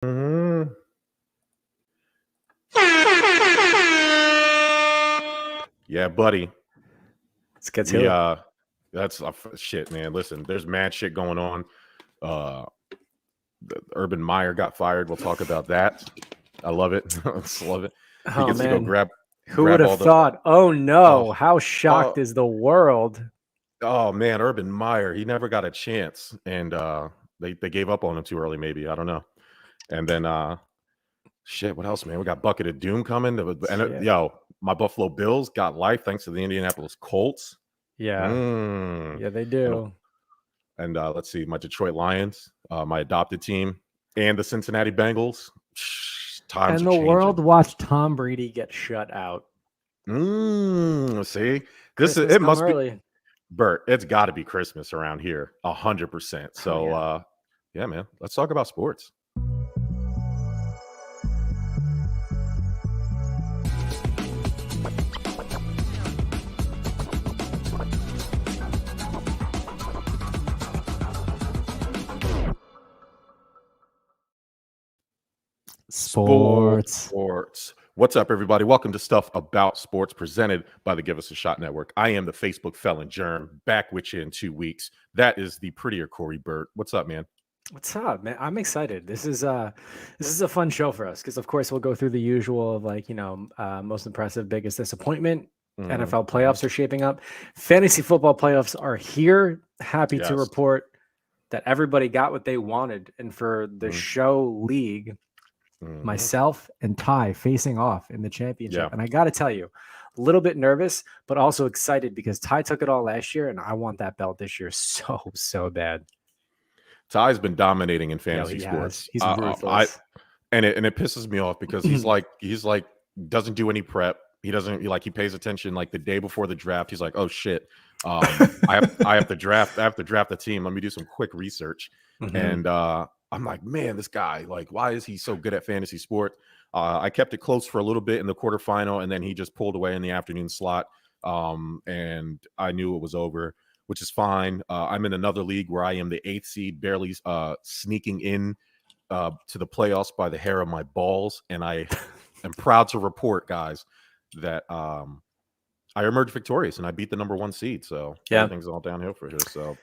Mhm. Yeah, buddy. Let's get to it. That's shit, man. Listen, there's mad shit going on. Urban Meyer got fired. We'll talk about that. I love it. I just love it. He Oh, gets to go man. Who grab would all have the. thought? Oh, no. Oh, How shocked oh, is the world? oh, man, Urban Meyer. He never got a chance, and they gave up on him too early. Maybe, I don't know. And then shit. What else, man? We got Bucket of Doom coming. Shit. Yo, my Buffalo Bills got life thanks to the Indianapolis Colts. Yeah. Yeah, they do. And let's see, my Detroit Lions, my adopted team, and the Cincinnati Bengals. Times And are the changing. world watched Tom Brady get shut out. See, Christmas it must early. be Bert. It's got to be Christmas around here, 100%. So, yeah, man, let's talk about sports. Sports. What's up, everybody? Welcome to Stuff About Sports, presented by the Give Us a Shot Network. I am the Facebook felon Germ, back with you in 2 weeks. That is the prettier Corey Burt. What's up, man? What's up, man? I'm excited. This is a fun show for us because, of course, we'll go through the usual of most impressive, biggest disappointment. NFL playoffs are shaping up. Fantasy football playoffs are here. Happy to report that everybody got what they wanted, and for the show league, myself and Ty facing off in the championship. And I got to tell you, a little bit nervous, but also excited because Ty took it all last year, and I want that belt this year so bad. Ty's been dominating in fantasy sports. He's ruthless. And it pisses me off because he's like doesn't do any prep. He doesn't he pays attention like the day before the draft. He's like, oh shit, I have to draft the team. Let me do some quick research. And I'm like, man, this guy, why is he so good at fantasy sport? I kept it close for a little bit in the quarterfinal, and then he just pulled away in the afternoon slot. And I knew it was over, which is fine. I'm in another league where I am the 8th seed, barely sneaking in to the playoffs by the hair of my balls. And I am proud to report, guys, that I emerged victorious and I beat the number 1 seed. So everything's all downhill for here. So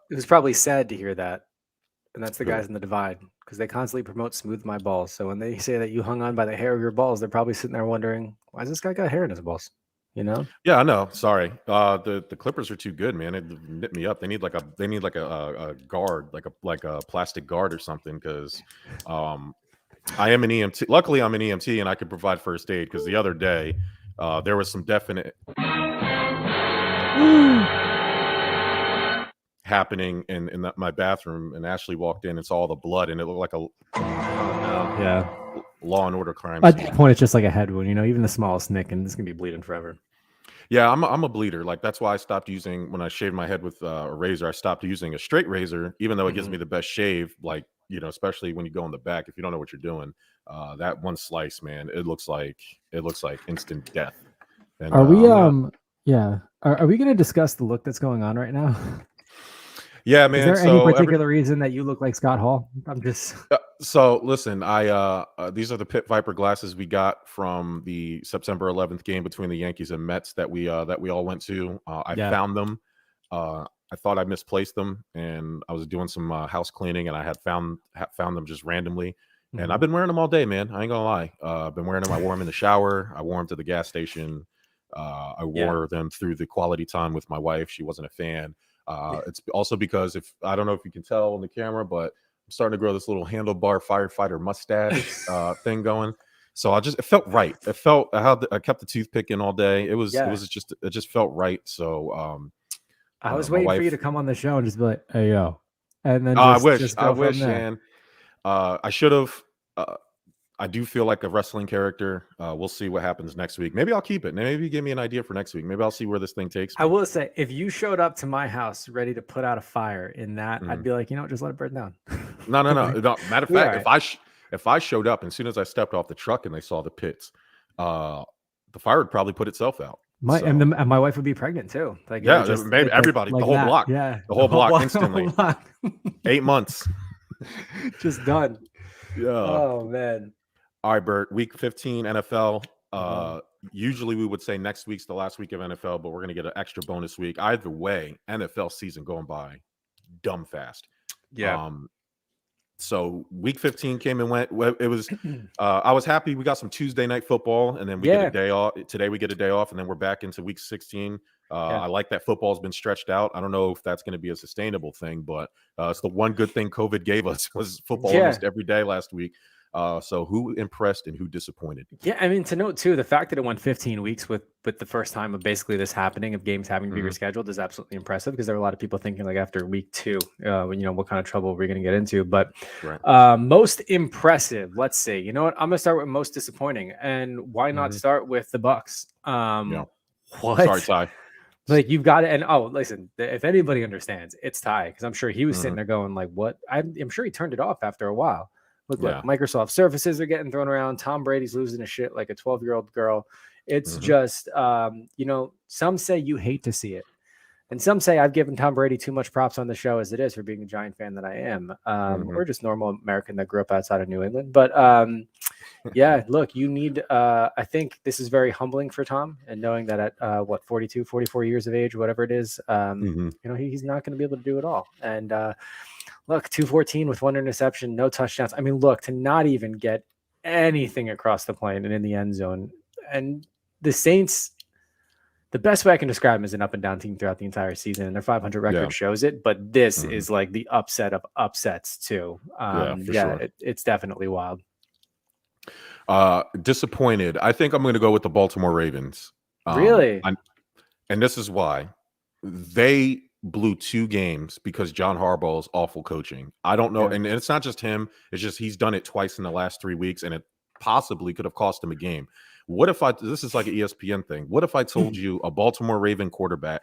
who's probably sad to hear that. And that's the guys in the divide, because they constantly promote smooth my balls. So when they say that you hung on by the hair of your balls, they're probably sitting there wondering, why does this guy got hair in his balls? You know? Yeah, I know. Sorry. The Clippers are too good, man. It knit me up. They need a guard, like a plastic guard or something, because I am an EMT. Luckily, I'm an EMT and I could provide first aid, because the other day there was some definite happening in my bathroom, and Ashley walked in and saw all the blood, and it looked like a Law and Order crime scene. At that point, it's just like a head wound, even the smallest nick, and this can be bleeding forever. Yeah, I'm a bleeder. That's why I stopped using, when I shaved my head with a razor, I stopped using a straight razor, even though it gives me the best shave, especially when you go in the back, if you don't know what you're doing. That one slice, man, it looks like instant death. And, are we are we going to discuss the look that's going on right now? Yeah, man. Is there any particular reason that you look like Scott Hall? I'm just so listen. These are the Pit Viper glasses we got from the September 11th game between the Yankees and Mets that we all went to. I found them. I thought I misplaced them, and I was doing some house cleaning, and I had found them just randomly. And I've been wearing them all day, man. I ain't gonna lie. I've been wearing them. I wore them in the shower. I wore them to the gas station. I wore them through the quality time with my wife. She wasn't a fan. It's also because, if I don't know if you can tell on the camera, but I'm starting to grow this little handlebar firefighter mustache thing going. So it felt right. It felt I kept the toothpick in all day. It just felt right. So I was waiting for you to come on the show and just be like, "Hey, yo," and then I wish, and I should have. I do feel like a wrestling character. We'll see what happens next week. Maybe I'll keep it. Maybe give me an idea for next week. Maybe I'll see where this thing takes me. I will say, if you showed up to my house ready to put out a fire in that, I'd be like, just let it burn down. No. Matter of fact, if I showed up, and as soon as I stepped off the truck and they saw the pits, the fire would probably put itself out. And my wife would be pregnant too. Maybe everybody, the whole block. Yeah, the whole block instantly. 8 months, just done. Yeah. Oh man. All right, Bert. Week 15 NFL. Uh-huh. Usually we would say next week's the last week of NFL, but we're gonna get an extra bonus week. Either way, NFL season going by dumb fast. Yeah. Um, so week 15 came and went. It was I was happy we got some Tuesday night football, and then we get a Yeah. day off. Today we get a day off, and then we're back into week 16. Yeah. I like that football's been stretched out. I don't know if that's going to be a sustainable thing, but it's the one good thing COVID gave us was football Yeah. almost every day last week. So who impressed and who disappointed? Yeah, I mean, to note too, the fact that it went 15 weeks with the first time of basically this happening of games having to be rescheduled is absolutely impressive, because there were a lot of people thinking like after week 2, what kind of trouble we're going to get into. But most impressive, let's see. You know what? I'm going to start with most disappointing, and why not start with the Bucks? What? Sorry, Ty. Like, you've got it. And listen, if anybody understands, it's Ty, because I'm sure he was sitting there going like, "What?" I'm sure he turned it off after a while. Look, Microsoft Surfaces are getting thrown around. Tom Brady's losing his shit like a 12-year-old girl. It's just, some say you hate to see it. And some say I've given Tom Brady too much props on the show as it is for being a Giant fan that I am. Or just normal American that grew up outside of New England. But yeah, look, you need, I think this is very humbling for Tom, and knowing that at 42, 44 years of age, whatever it is, he's not going to be able to do it all. And, look, 214 with 1 interception, no touchdowns. I mean, look, to not even get anything across the plane and in the end zone. And the Saints, the best way I can describe them is an up and down team throughout the entire season, and their 500 record shows it. But this is like the upset of upsets too. Sure. It's definitely wild. Disappointed. I think I'm going to go with the Baltimore Ravens. Really? And this is why. They blew 2 games because John Harbaugh's awful coaching. I don't know. And it's not just him. It's just he's done it twice in the last 3 weeks, and it possibly could have cost him a game. What if this is like an ESPN thing. What if I told you a Baltimore Raven quarterback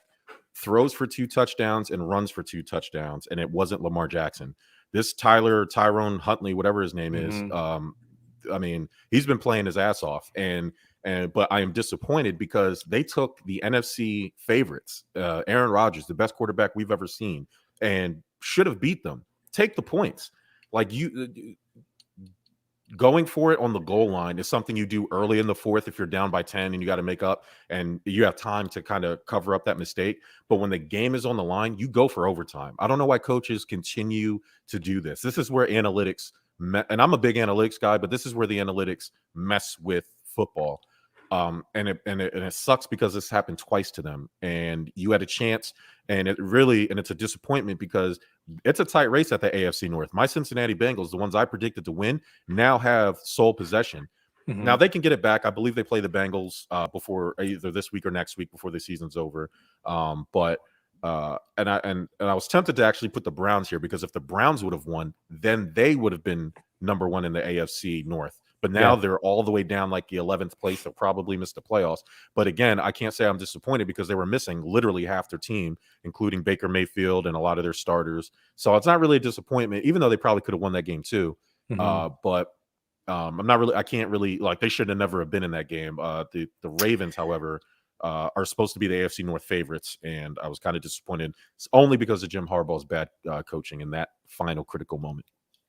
throws for 2 touchdowns and runs for 2 touchdowns, and it wasn't Lamar Jackson? This Tyrone Huntley, whatever his name is, I mean, he's been playing his ass off, but I am disappointed because they took the NFC favorites, Aaron Rodgers, the best quarterback we've ever seen, and should have beat them. Take the points. Like, you going for it on the goal line is something you do early in the fourth if you're down by 10 and you got to make up and you have time to kind of cover up that mistake. But when the game is on the line, you go for overtime. I don't know why coaches continue to do this. This is where analytics, and I'm a big analytics guy, but this is where the analytics mess with football. And it sucks because this happened twice to them, and you had a chance, and it's a disappointment because it's a tight race at the AFC North. My Cincinnati Bengals, the ones I predicted to win, now have sole possession. Now they can get it back. I believe they play the Bengals before either this week or next week before the season's over. And I was tempted to actually put the Browns here because if the Browns would have won, then they would have been number 1 in the AFC North. But now they're all the way down like the 11th place. They'll probably miss the playoffs. But again, I can't say I'm disappointed because they were missing literally half their team, including Baker Mayfield and a lot of their starters. So it's not really a disappointment, even though they probably could have won that game too. But I can't really, like, they should have never have been in that game. The Ravens, however, are supposed to be the AFC North favorites, and I was kind of disappointed. It's only because of Jim Harbaugh's bad coaching in that final critical moment.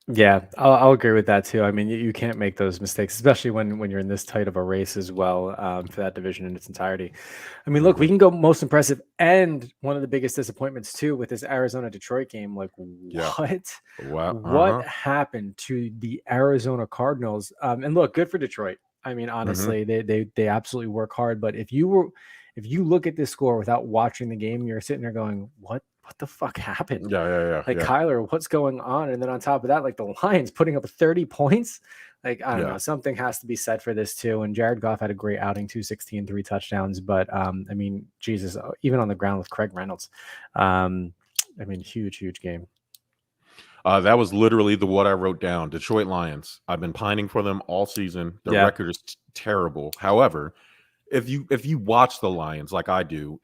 Yeah, I'll agree with that too. I mean, you can't make those mistakes, especially when you're in this tight of a race as well, for that division in its entirety. I mean, look, we can go most impressive and one of the biggest disappointments too with this Arizona-Detroit game. Like, what happened to the Arizona Cardinals? And look, good for Detroit. I mean, honestly, they absolutely work hard. But if you look at this score without watching the game, you're sitting there going, what the fuck happened? Like, Kyler, what's going on? And then on top of that, like, the Lions putting up 30 points. Like, I don't know, something has to be said for this too. And Jared Goff had a great outing, 216, 3 touchdowns. But I mean, Jesus, even on the ground with Craig Reynolds. I mean, huge game. That was literally what I wrote down. Detroit Lions. I've been pining for them all season. Their record is terrible. However, if you watch the Lions like I do,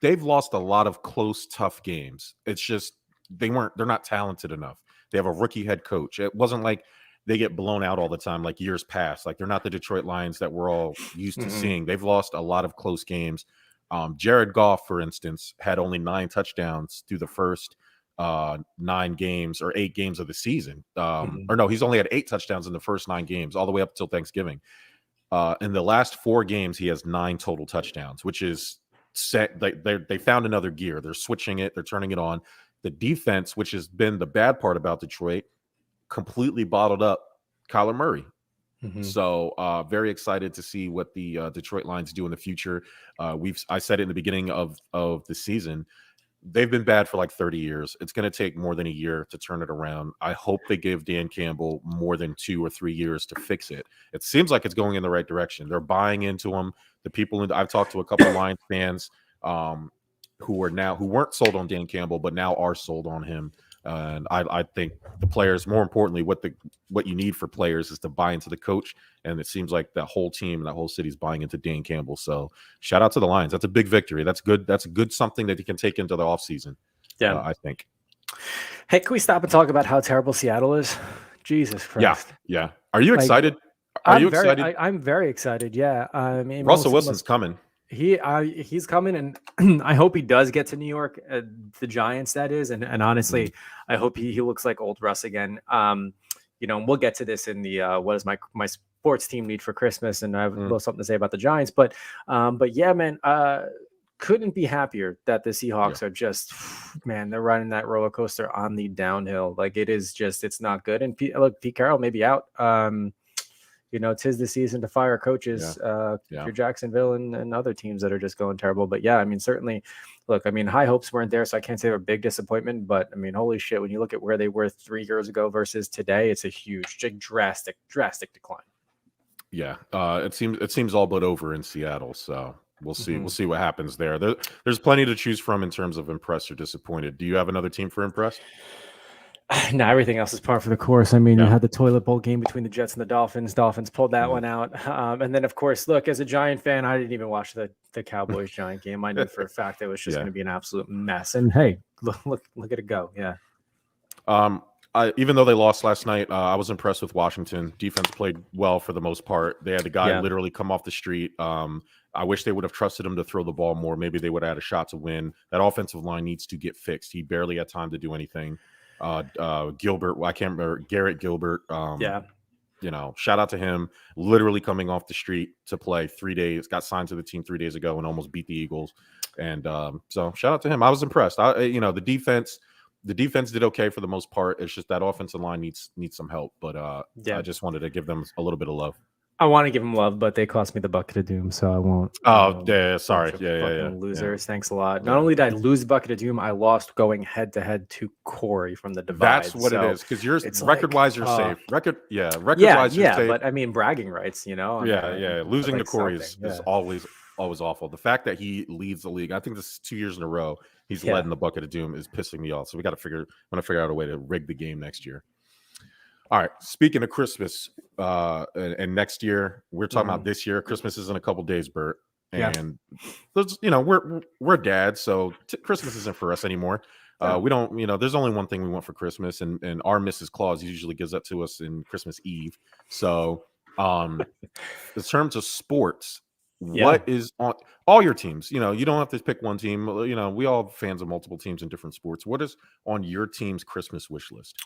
they've lost a lot of close, tough games. It's just they're not talented enough. They have a rookie head coach. It wasn't like they get blown out all the time like years past. Like, they're not the Detroit Lions that we're all used to seeing. They've lost a lot of close games. Jared Goff, for instance, had only 9 touchdowns through the first 9 games or 8 games of the season. Or no, he's only had 8 touchdowns in the first 9 games, all the way up until Thanksgiving. In the last 4 games, he has 9 total touchdowns, which is set. They found another gear. They're switching it. They're turning it on. The defense, which has been the bad part about Detroit, completely bottled up Kyler Murray. So very excited to see what the Detroit Lions do in the future. I said it in the beginning of the season. They've been bad for like 30 years. It's going to take more than a year to turn it around. I hope they give Dan Campbell more than 2 or 3 years to fix it. It seems like it's going in the right direction. They're buying into him. The people I've talked to a couple of Lions fans who weren't sold on Dan Campbell, but now are sold on him. And I think the players, more importantly, what you need for players is to buy into the coach. And it seems like that whole team, that whole city is buying into Dan Campbell. So shout out to the Lions. That's a big victory. That's good. That's a good something that you can take into the offseason. Yeah, I think. Hey, can we stop and talk about how terrible Seattle is? Jesus Christ. Yeah. Are you excited? Excited? I'm very excited. Yeah. I mean, Russell Wilson's coming. He's coming, and I hope he does get to New York, the Giants, that is, and honestly, I hope he looks like old Russ again. We'll get to this in the what does my sports team need for Christmas, and I have a little something to say about the Giants, but yeah, man, couldn't be happier that the Seahawks are just, man, they're riding that roller coaster on the downhill. Like it's not good. And Pete Carroll may be out. Tis the season to fire coaches, for Jacksonville and other teams that are just going terrible. But yeah, I mean, certainly, look, I mean, high hopes weren't there, so I can't say they're a big disappointment. But I mean, holy shit, when you look at where they were 3 years ago versus today, it's a huge, drastic decline. Yeah, it seems all but over in Seattle. So we'll see. We'll see what happens there. There's plenty to choose from in terms of impressed or disappointed. Do you have another team for impressed? No, everything else is par for the course. I mean, you had the toilet bowl game between the Jets and the Dolphins. Dolphins pulled that one out. And then, of course, look, as a Giant fan, I didn't even watch the Cowboys-Giant game. I knew for a fact it was just going to be an absolute mess. And, hey, look at it go. Yeah. Even though they lost last night, I was impressed with Washington. Defense played well for the most part. They had the guy literally come off the street. I wish they would have trusted him to throw the ball more. Maybe they would have had a shot to win. That offensive line needs to get fixed. He barely had time to do anything. Gilbert, I can't remember, Garrett Gilbert. Shout out to him, literally coming off the street to play 3 days, got signed to the team 3 days ago and almost beat the Eagles. And so shout out to him. I was impressed. The defense did okay for the most part. It's just that offensive line needs some help. But I just wanted to give them a little bit of love. I want to give them love, but they cost me the bucket of doom, so I won't. Oh, yeah, sorry. Yeah. Losers. Thanks a lot. Not only did I lose the bucket of doom, I lost going head-to-head to Corey from the Divide. That's what it is, because you're record-wise, you're safe. Record-wise, you're safe. But I mean, bragging rights, Losing to Corey is always awful. The fact that he leads the league, I think this is 2 years in a row, he's led in the bucket of doom, is pissing me off. So we got to figure out a way to rig the game next year. All right. Speaking of Christmas, and next year, we're talking about this year. Christmas is in a couple days, Bert, and we're dads, so Christmas isn't for us anymore. We don't, there's only one thing we want for Christmas, and our Mrs. Claus usually gives that to us in Christmas Eve. So, in terms of sports, what is on all your teams? You don't have to pick one team. We all have fans of multiple teams in different sports. What is on your team's Christmas wish list?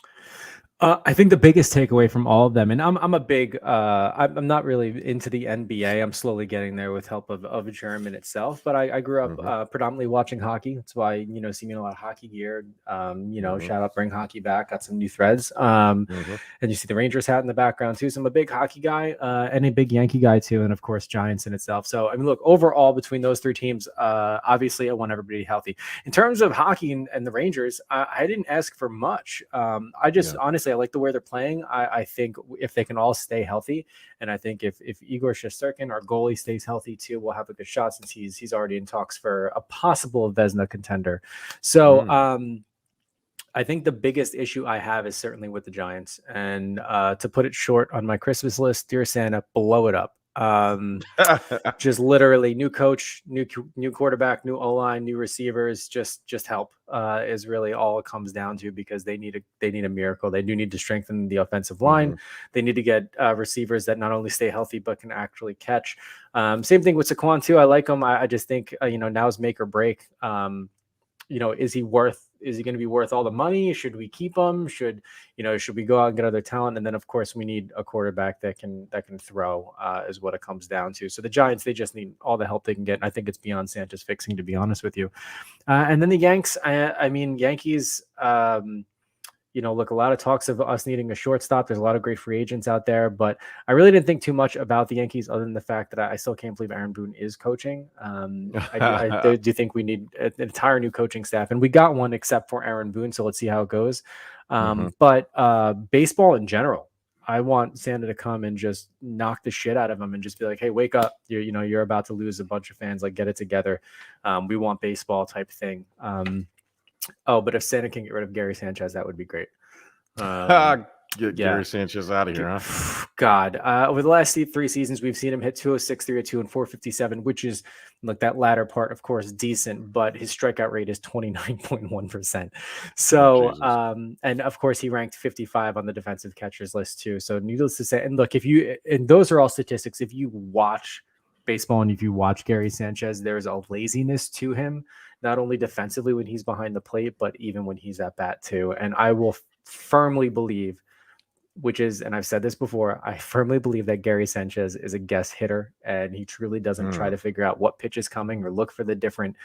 I think the biggest takeaway from all of them, and I'm a big, I'm not really into the NBA. I'm slowly getting there with help of German itself, but I grew up predominantly watching hockey. That's why, see me in a lot of hockey gear. Shout out, bring hockey back. Got some new threads. And you see the Rangers hat in the background too. So I'm a big hockey guy and a big Yankee guy too. And of course, Giants in itself. So, I mean, look, overall between those 3 teams, obviously I want everybody healthy. In terms of hockey and the Rangers, I didn't ask for much. I just honestly, I like the way they're playing. I think if they can all stay healthy, and I think if Igor Shesterkin, our goalie, stays healthy too, we'll have a good shot since he's already in talks for a possible Vezina contender. So I think the biggest issue I have is certainly with the Giants. And to put it short on my Christmas list, dear Santa, blow it up. Just literally new coach, new quarterback, new O-line, new receivers, just help is really all it comes down to, because they need a miracle. They do need to strengthen the offensive line. They need to get receivers that not only stay healthy but can actually catch. Same thing with Saquon too. I like him. I just think now is make or break. is he going to be worth all the money? Should we keep him? Should we go out and get other talent? And then of course we need a quarterback that can throw, is what it comes down to. So the Giants, they just need all the help they can get. And I think it's beyond Sanchez fixing, to be honest with you. And then the Yanks, I mean, Yankees, look, a lot of talks of us needing a shortstop. There's a lot of great free agents out there, but I really didn't think too much about the Yankees other than the fact that I still can't believe Aaron Boone is coaching. I do think we need an entire new coaching staff, and we got one except for Aaron Boone. So let's see how it goes. But baseball in general, I want Santa to come and just knock the shit out of him and just be like, hey, wake up. You're about to lose a bunch of fans. Like, get it together. We want baseball type thing. But if Santa can get rid of Gary Sanchez, that would be great. Get Gary Sanchez out of here, huh? God. Over the last 3 seasons, we've seen him hit 206, 302, and 457, which is, like, that latter part, of course, decent, but his strikeout rate is 29.1%. So, and of course, he ranked 55 on the defensive catchers list too. So needless to say, and look, and those are all statistics. If you watch baseball and if you watch Gary Sanchez, there's a laziness to him, not only defensively when he's behind the plate, but even when he's at bat too. And I will firmly believe, and I've said this before, I firmly believe that Gary Sanchez is a guess hitter, and he truly doesn't try to figure out what pitch is coming or look for the different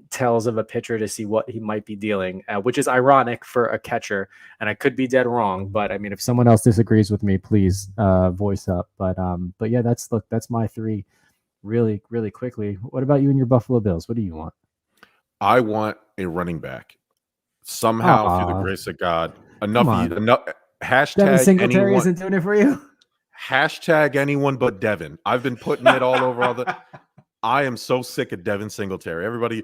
tells of a pitcher to see what he might be dealing, which is ironic for a catcher. And I could be dead wrong, but I mean, if someone else disagrees with me, please voice up. But yeah, that's my 3 really, really quickly. What about you and your Buffalo Bills? What do you want? I want a running back. Somehow, through the grace of God, enough. Hashtag Devin Singletary anyone, isn't doing it for you. Hashtag anyone but Devin. I've been putting it all over I am so sick of Devin Singletary. Everybody,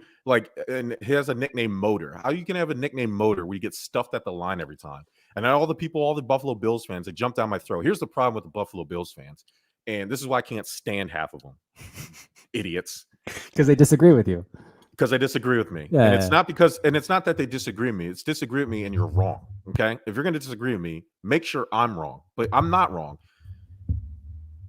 and he has a nickname Motor. How you can have a nickname Motor where you get stuffed at the line every time? And all the Buffalo Bills fans, they jump down my throat. Here's the problem with the Buffalo Bills fans, and this is why I can't stand half of them. Idiots. Because they disagree with you. Because they disagree with me. Yeah, and it's not that they disagree with me. It's disagree with me and you're wrong. Okay. If you're going to disagree with me, make sure I'm wrong. But I'm not wrong.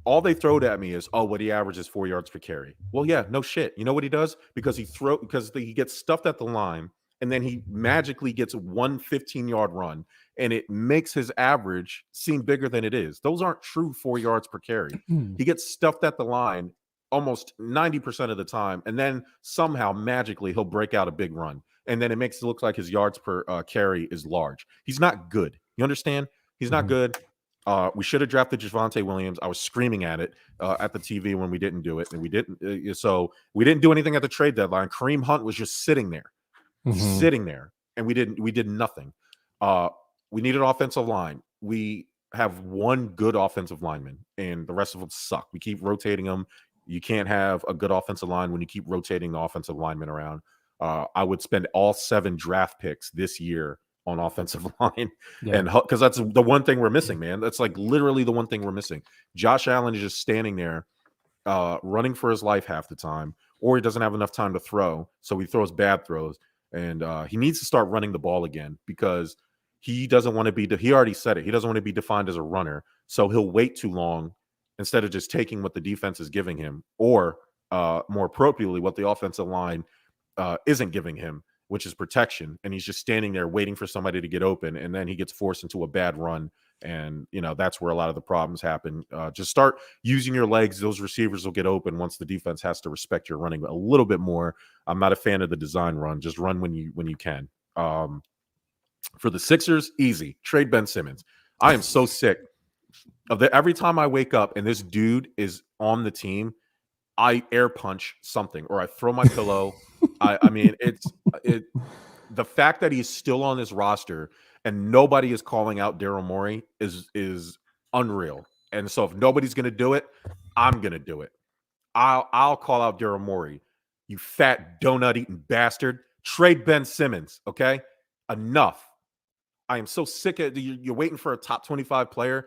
All they throw at me is, what he averages 4 yards per carry. Well, yeah, no shit. You know what he does? Because he gets stuffed at the line, and then he magically gets one 15-yard run, and it makes his average seem bigger than it is. Those aren't true 4 yards per carry. He gets stuffed at the line almost 90% of the time, and then somehow magically he'll break out a big run, and then it makes it look like his yards per carry is large. He's not good. You understand? He's not good. We should have drafted Javonte Williams. I was screaming at it at the TV when we didn't do it, and we didn't. So we didn't do anything at the trade deadline. Kareem Hunt was just sitting there, and we did nothing. We needed offensive line. We have one good offensive lineman, and the rest of them suck. We keep rotating them. You can't have a good offensive line when you keep rotating the offensive linemen around. I would spend all 7 draft picks this year on offensive line, and because that's the one thing we're missing, man. That's like literally the one thing we're missing. Josh Allen is just standing there, running for his life half the time, or he doesn't have enough time to throw, so he throws bad throws. And he needs to start running the ball again because he doesn't want to be. He already said it. He doesn't want to be defined as a runner, so he'll wait too long instead of just taking what the defense is giving him, or more appropriately, what the offensive line isn't giving him, which is protection. And he's just standing there waiting for somebody to get open, and then he gets forced into a bad run. And, that's where a lot of the problems happen. Just start using your legs. Those receivers will get open once the defense has to respect your running a little bit more. I'm not a fan of the design run. Just run when you can. For the Sixers, easy. Trade Ben Simmons. I am so sick of that. Every time I wake up and this dude is on the team, I air punch something or I throw my pillow. I mean, the fact that he's still on this roster and nobody is calling out Daryl Morey is unreal. And so if nobody's going to do it, I'm going to do it. I'll call out Daryl Morey. You fat donut eating bastard. Trade Ben Simmons. Okay. Enough. I am so sick of you're waiting for a top 25 player.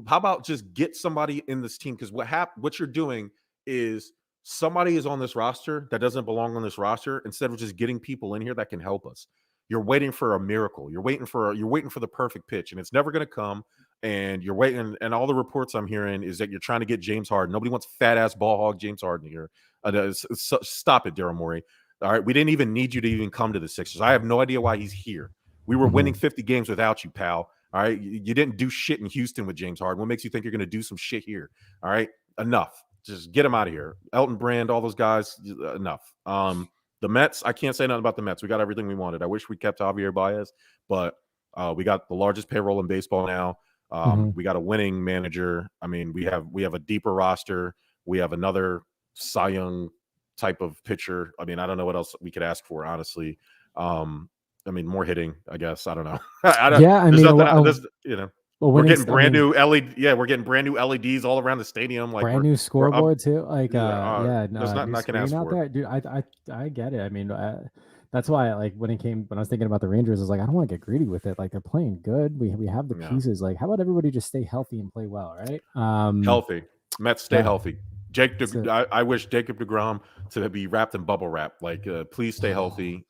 How about just get somebody in this team? Because what you're doing is somebody is on this roster that doesn't belong on this roster instead of just getting people in here that can help us. You're waiting for a miracle. You're waiting for the perfect pitch, and it's never going to come. And you're waiting. And all the reports I'm hearing is that you're trying to get James Harden. Nobody wants fat ass ball hog James Harden here. Stop it, Daryl Morey. All right, we didn't even need you to even come to the Sixers. I have no idea why he's here. We were winning 50 games without you, pal. All right, you didn't do shit in Houston with James Harden. What makes you think you're going to do some shit here? All right, enough. Just get him out of here. Elton Brand, all those guys, enough. The Mets, I can't say nothing about the Mets. We got everything we wanted. I wish we kept Javier Baez, but we got the largest payroll in baseball now. We got a winning manager. I mean, we have a deeper roster. We have another Cy Young type of pitcher. I mean, I don't know what else we could ask for, honestly. I mean, more hitting, I guess. I don't know. We're getting brand new LED. Yeah, we're getting brand new LEDs all around the stadium. Like brand new scoreboard too. Like there's not I can ask out for there, dude. I get it. I mean, that's why like when I was thinking about the Rangers, I was like, I don't want to get greedy with it. Like they're playing good. We have the pieces. Like, how about everybody just stay healthy and play well, right? Healthy. Mets stay healthy. I wish Jacob deGrom to be wrapped in bubble wrap. Like, please stay healthy.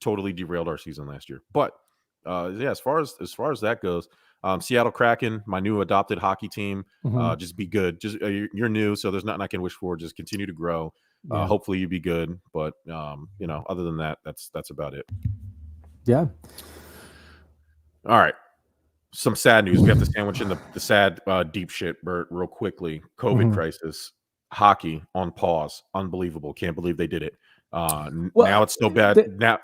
Totally derailed our season last year. But as far as that goes, Seattle Kraken, my new adopted hockey team. Just be good. Just you're new, so there's nothing I can wish for. Just continue to grow. Hopefully you be good. But other than that, that's about it. Yeah. All right. Some sad news. We have to sandwich in the sad deep shit, Bert, real quickly. COVID crisis. Hockey on pause. Unbelievable. Can't believe they did it. Now it's so bad. Now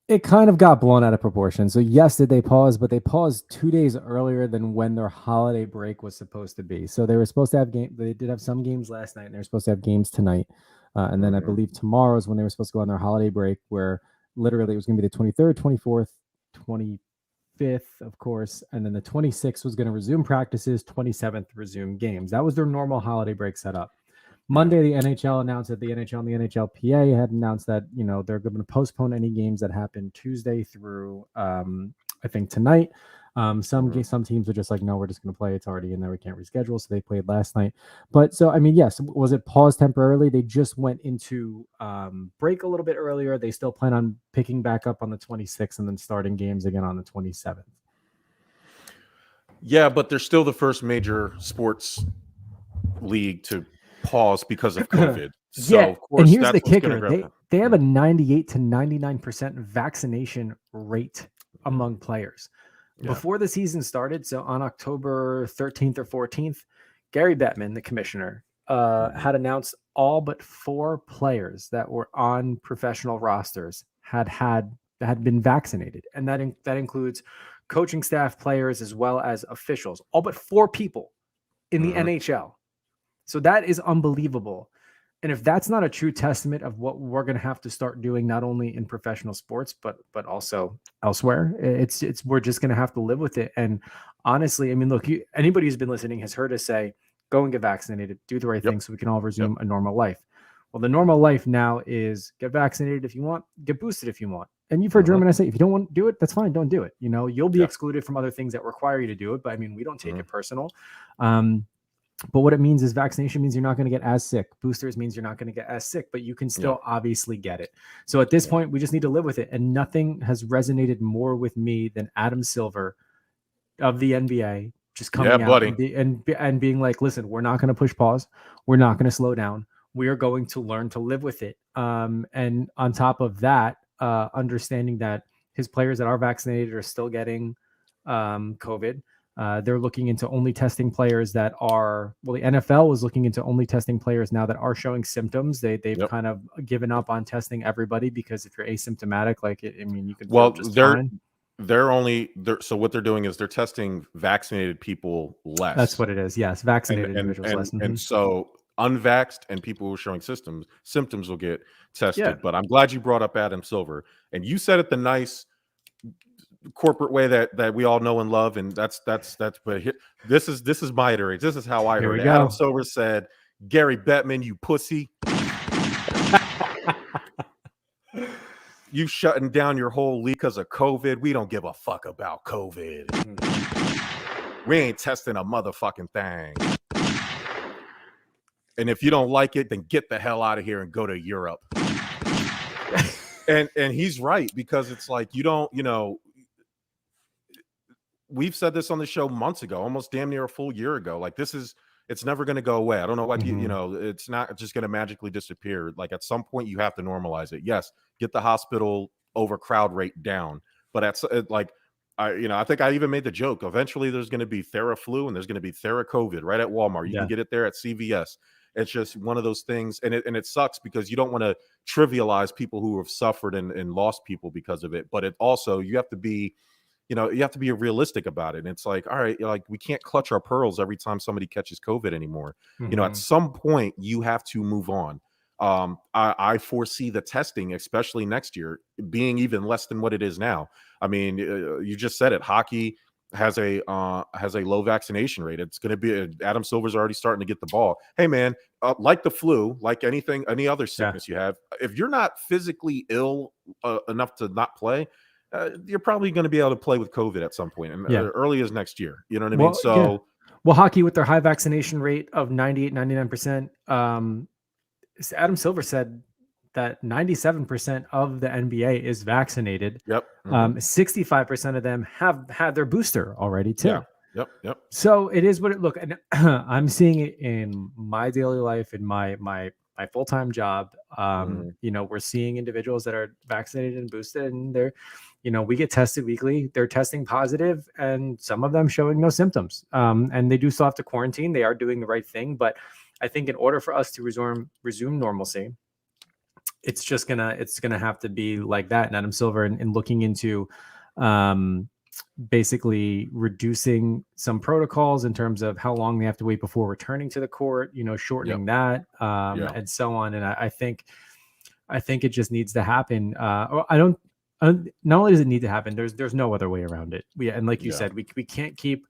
it kind of got blown out of proportion. So yes, did they pause? But they paused 2 days earlier than when their holiday break was supposed to be. So they were supposed to have game. They did have some games last night, and they were supposed to have games tonight. And then I believe tomorrow is when they were supposed to go on their holiday break, where literally it was going to be the 23rd, 24th, 25th, of course, and then the 26th was going to resume practices. 27th resume games. That was their normal holiday break setup. Monday, the NHL announced that the NHL and the NHLPA had announced that, they're going to postpone any games that happen Tuesday through, I think, tonight. Some teams are just like, no, we're just going to play. It's already in there. We can't reschedule. So they played last night. But so, I mean, yes, was it paused temporarily? They just went into break a little bit earlier. They still plan on picking back up on the 26th and then starting games again on the 27th. Yeah, but they're still the first major sports league to pause because of COVID. So of course, and here's the kicker: they have a 98 to 99% vaccination rate among players. Before the season started, so on October 13th or 14th, Gary Bettman, the commissioner, had announced all but 4 players that were on professional rosters had been vaccinated, and that includes coaching staff, players, as well as officials. All but 4 people in the NHL. So that is unbelievable. And if that's not a true testament of what we're going to have to start doing, not only in professional sports, but also elsewhere, we're just going to have to live with it. And honestly, I mean, look, anybody who's been listening has heard us say, go and get vaccinated, do the right thing so we can all resume a normal life. Well, the normal life now is get vaccinated if you want, get boosted if you want. And you've heard German, I say, if you don't want to do it, that's fine. Don't do it. You'll be excluded from other things that require you to do it. But I mean, we don't take it personal. But what it means is vaccination means you're not going to get as sick. Boosters means you're not going to get as sick, but you can still obviously get it. So at this point, we just need to live with it. And nothing has resonated more with me than Adam Silver of the NBA just coming out and being like, listen, we're not going to push pause. We're not going to slow down. We are going to learn to live with it. And on top of that, understanding that his players that are vaccinated are still getting COVID. They're looking into only testing players that are, the NFL was looking into only testing players now that are showing symptoms. They've kind of given up on testing everybody, because if you're asymptomatic, you could just fine. So what they're doing is they're testing vaccinated people less. That's what it is. Yes. Vaccinated individuals less. And so unvaxxed and people who are showing symptoms will get tested. But I'm glad you brought up Adam Silver, and you said it the nice corporate way that we all know and love, and that's but this is my iteration. This is how I heard it. Adam Silver said, Gary Bettman, you pussy, you shutting down your whole league because of COVID. We don't give a fuck about COVID. We ain't testing a motherfucking thing. And if you don't like it, then get the hell out of here and go to Europe. and he's right, because it's like, we've said this on the show months ago, almost damn near a full year ago. Like, this is, it's never going to go away. I don't know why Mhm. you know, it's not just going to magically disappear. Like at some point you have to normalize it. Yes, get the hospital overcrowd rate down, but like I think I even made the joke. Eventually, there's going to be Theraflu and there's going to be Theracovid right at Walmart. You Yeah. can get it there at CVS. It's just one of those things, and it sucks because you don't want to trivialize people who have suffered and lost people because of it. But it also you have to be, you have to be realistic about it. And it's like, all right, like we can't clutch our pearls every time somebody catches COVID anymore. At Mhm. some point you have to move on. I foresee the testing, especially next year, being even less than what it is now. I mean, you just said it. Hockey has a low vaccination rate. It's going to be Adam Silver's already starting to get the ball. Hey, man, like the flu, like any other sickness you have, if you're not physically ill enough to not play, you're probably going to be able to play with COVID at some point, and early as next year. You know what I mean? So, well, hockey with their high vaccination rate of 98, 99%. Adam Silver said that 97% of the NBA is vaccinated. Yep. 65% of them have had their booster already too. Yeah. Yep. So it is what it look. And I'm seeing it in my daily life, in my full-time job. We're seeing individuals that are vaccinated and boosted, and they're, we get tested weekly. They're testing positive, and some of them showing no symptoms. And they do still have to quarantine. They are doing the right thing, but I think in order for us to resume normalcy, it's gonna have to be like that. And Adam Silver, and looking into basically reducing some protocols in terms of how long they have to wait before returning to the court, shortening that, and so on. And I think it just needs to happen. Not only does it need to happen, there's no other way around it. And like you said, we can't keep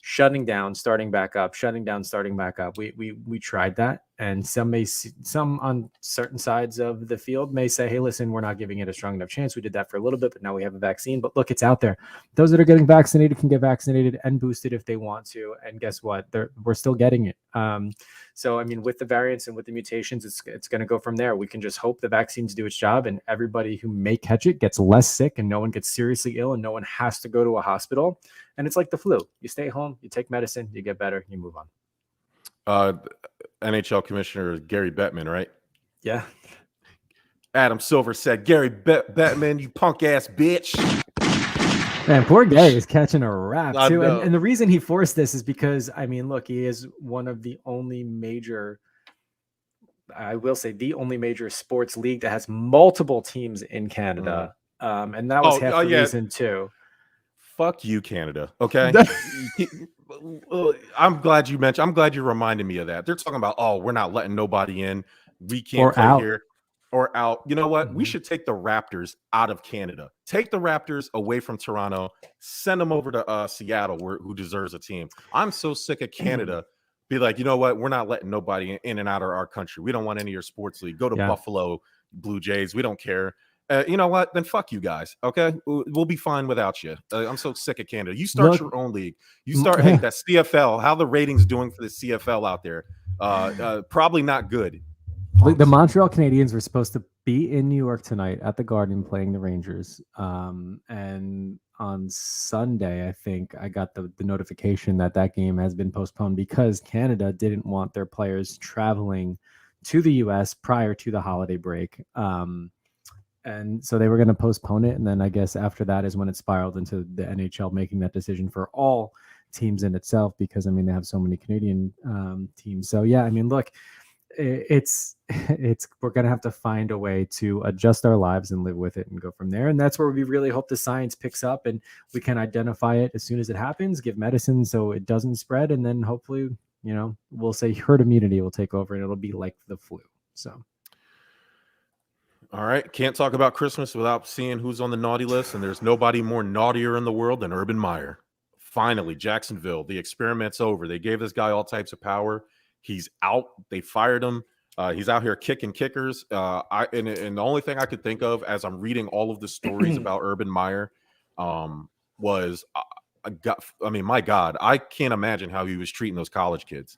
shutting down, starting back up, shutting down, starting back up. We tried that, and some on certain sides of the field may say, hey, listen, we're not giving it a strong enough chance. We did that for a little bit, but now we have a vaccine. But look, it's out there. Those that are getting vaccinated can get vaccinated and boosted if they want to. And guess what? We're still getting it. So, I mean, with the variants and with the mutations, it's going to go from there. We can just hope the vaccines do its job, and everybody who may catch it gets less sick, and no one gets seriously ill, and no one has to go to a hospital. And it's like the flu. You stay home, you take medicine, you get better, you move on. NHL Commissioner Gary Bettman, right? Yeah. Adam Silver said, Gary Bettman, you punk ass bitch. Man, poor Gary is catching a rap too. And the reason he forced this is because, I mean, look, he is one of the only major, I will say the only major sports league that has multiple teams in Canada. And that was half the reason too. Fuck you, Canada. Okay. I'm glad you reminded me of that. They're talking about, we're not letting nobody in. We can't play here or out. You know what? We should take the Raptors out of Canada. Take the Raptors away from Toronto. Send them over to Seattle, who deserves a team. I'm so sick of Canada. Be like, you know what? We're not letting nobody in and out of our country. We don't want any of your sports league. Go to Buffalo Blue Jays. We don't care. You know what? Then fuck you guys. Okay, we'll be fine without you. I'm so sick of Canada. You start your own league. You start that CFL. How the ratings doing for the CFL out there? Probably not good. The Montreal Canadiens were supposed to be in New York tonight at the Garden playing the Rangers. And on Sunday, I think I got the notification that game has been postponed because Canada didn't want their players traveling to the U.S. prior to the holiday break. And so they were going to postpone it. And then I guess after that is when it spiraled into the NHL making that decision for all teams in itself, because, I mean, they have so many Canadian teams. So, yeah, I mean, look, we're going to have to find a way to adjust our lives and live with it and go from there. And that's where we really hope the science picks up and we can identify it as soon as it happens, give medicine so it doesn't spread. And then hopefully, we'll say herd immunity will take over and it'll be like the flu. So. All right. Can't talk about Christmas without seeing who's on the naughty list. And there's nobody more naughtier in the world than Urban Meyer. Finally, Jacksonville, the experiment's over. They gave this guy all types of power. He's out. They fired him. He's out here kicking kickers. And the only thing I could think of as I'm reading all of the stories about Urban Meyer was, my God, I can't imagine how he was treating those college kids.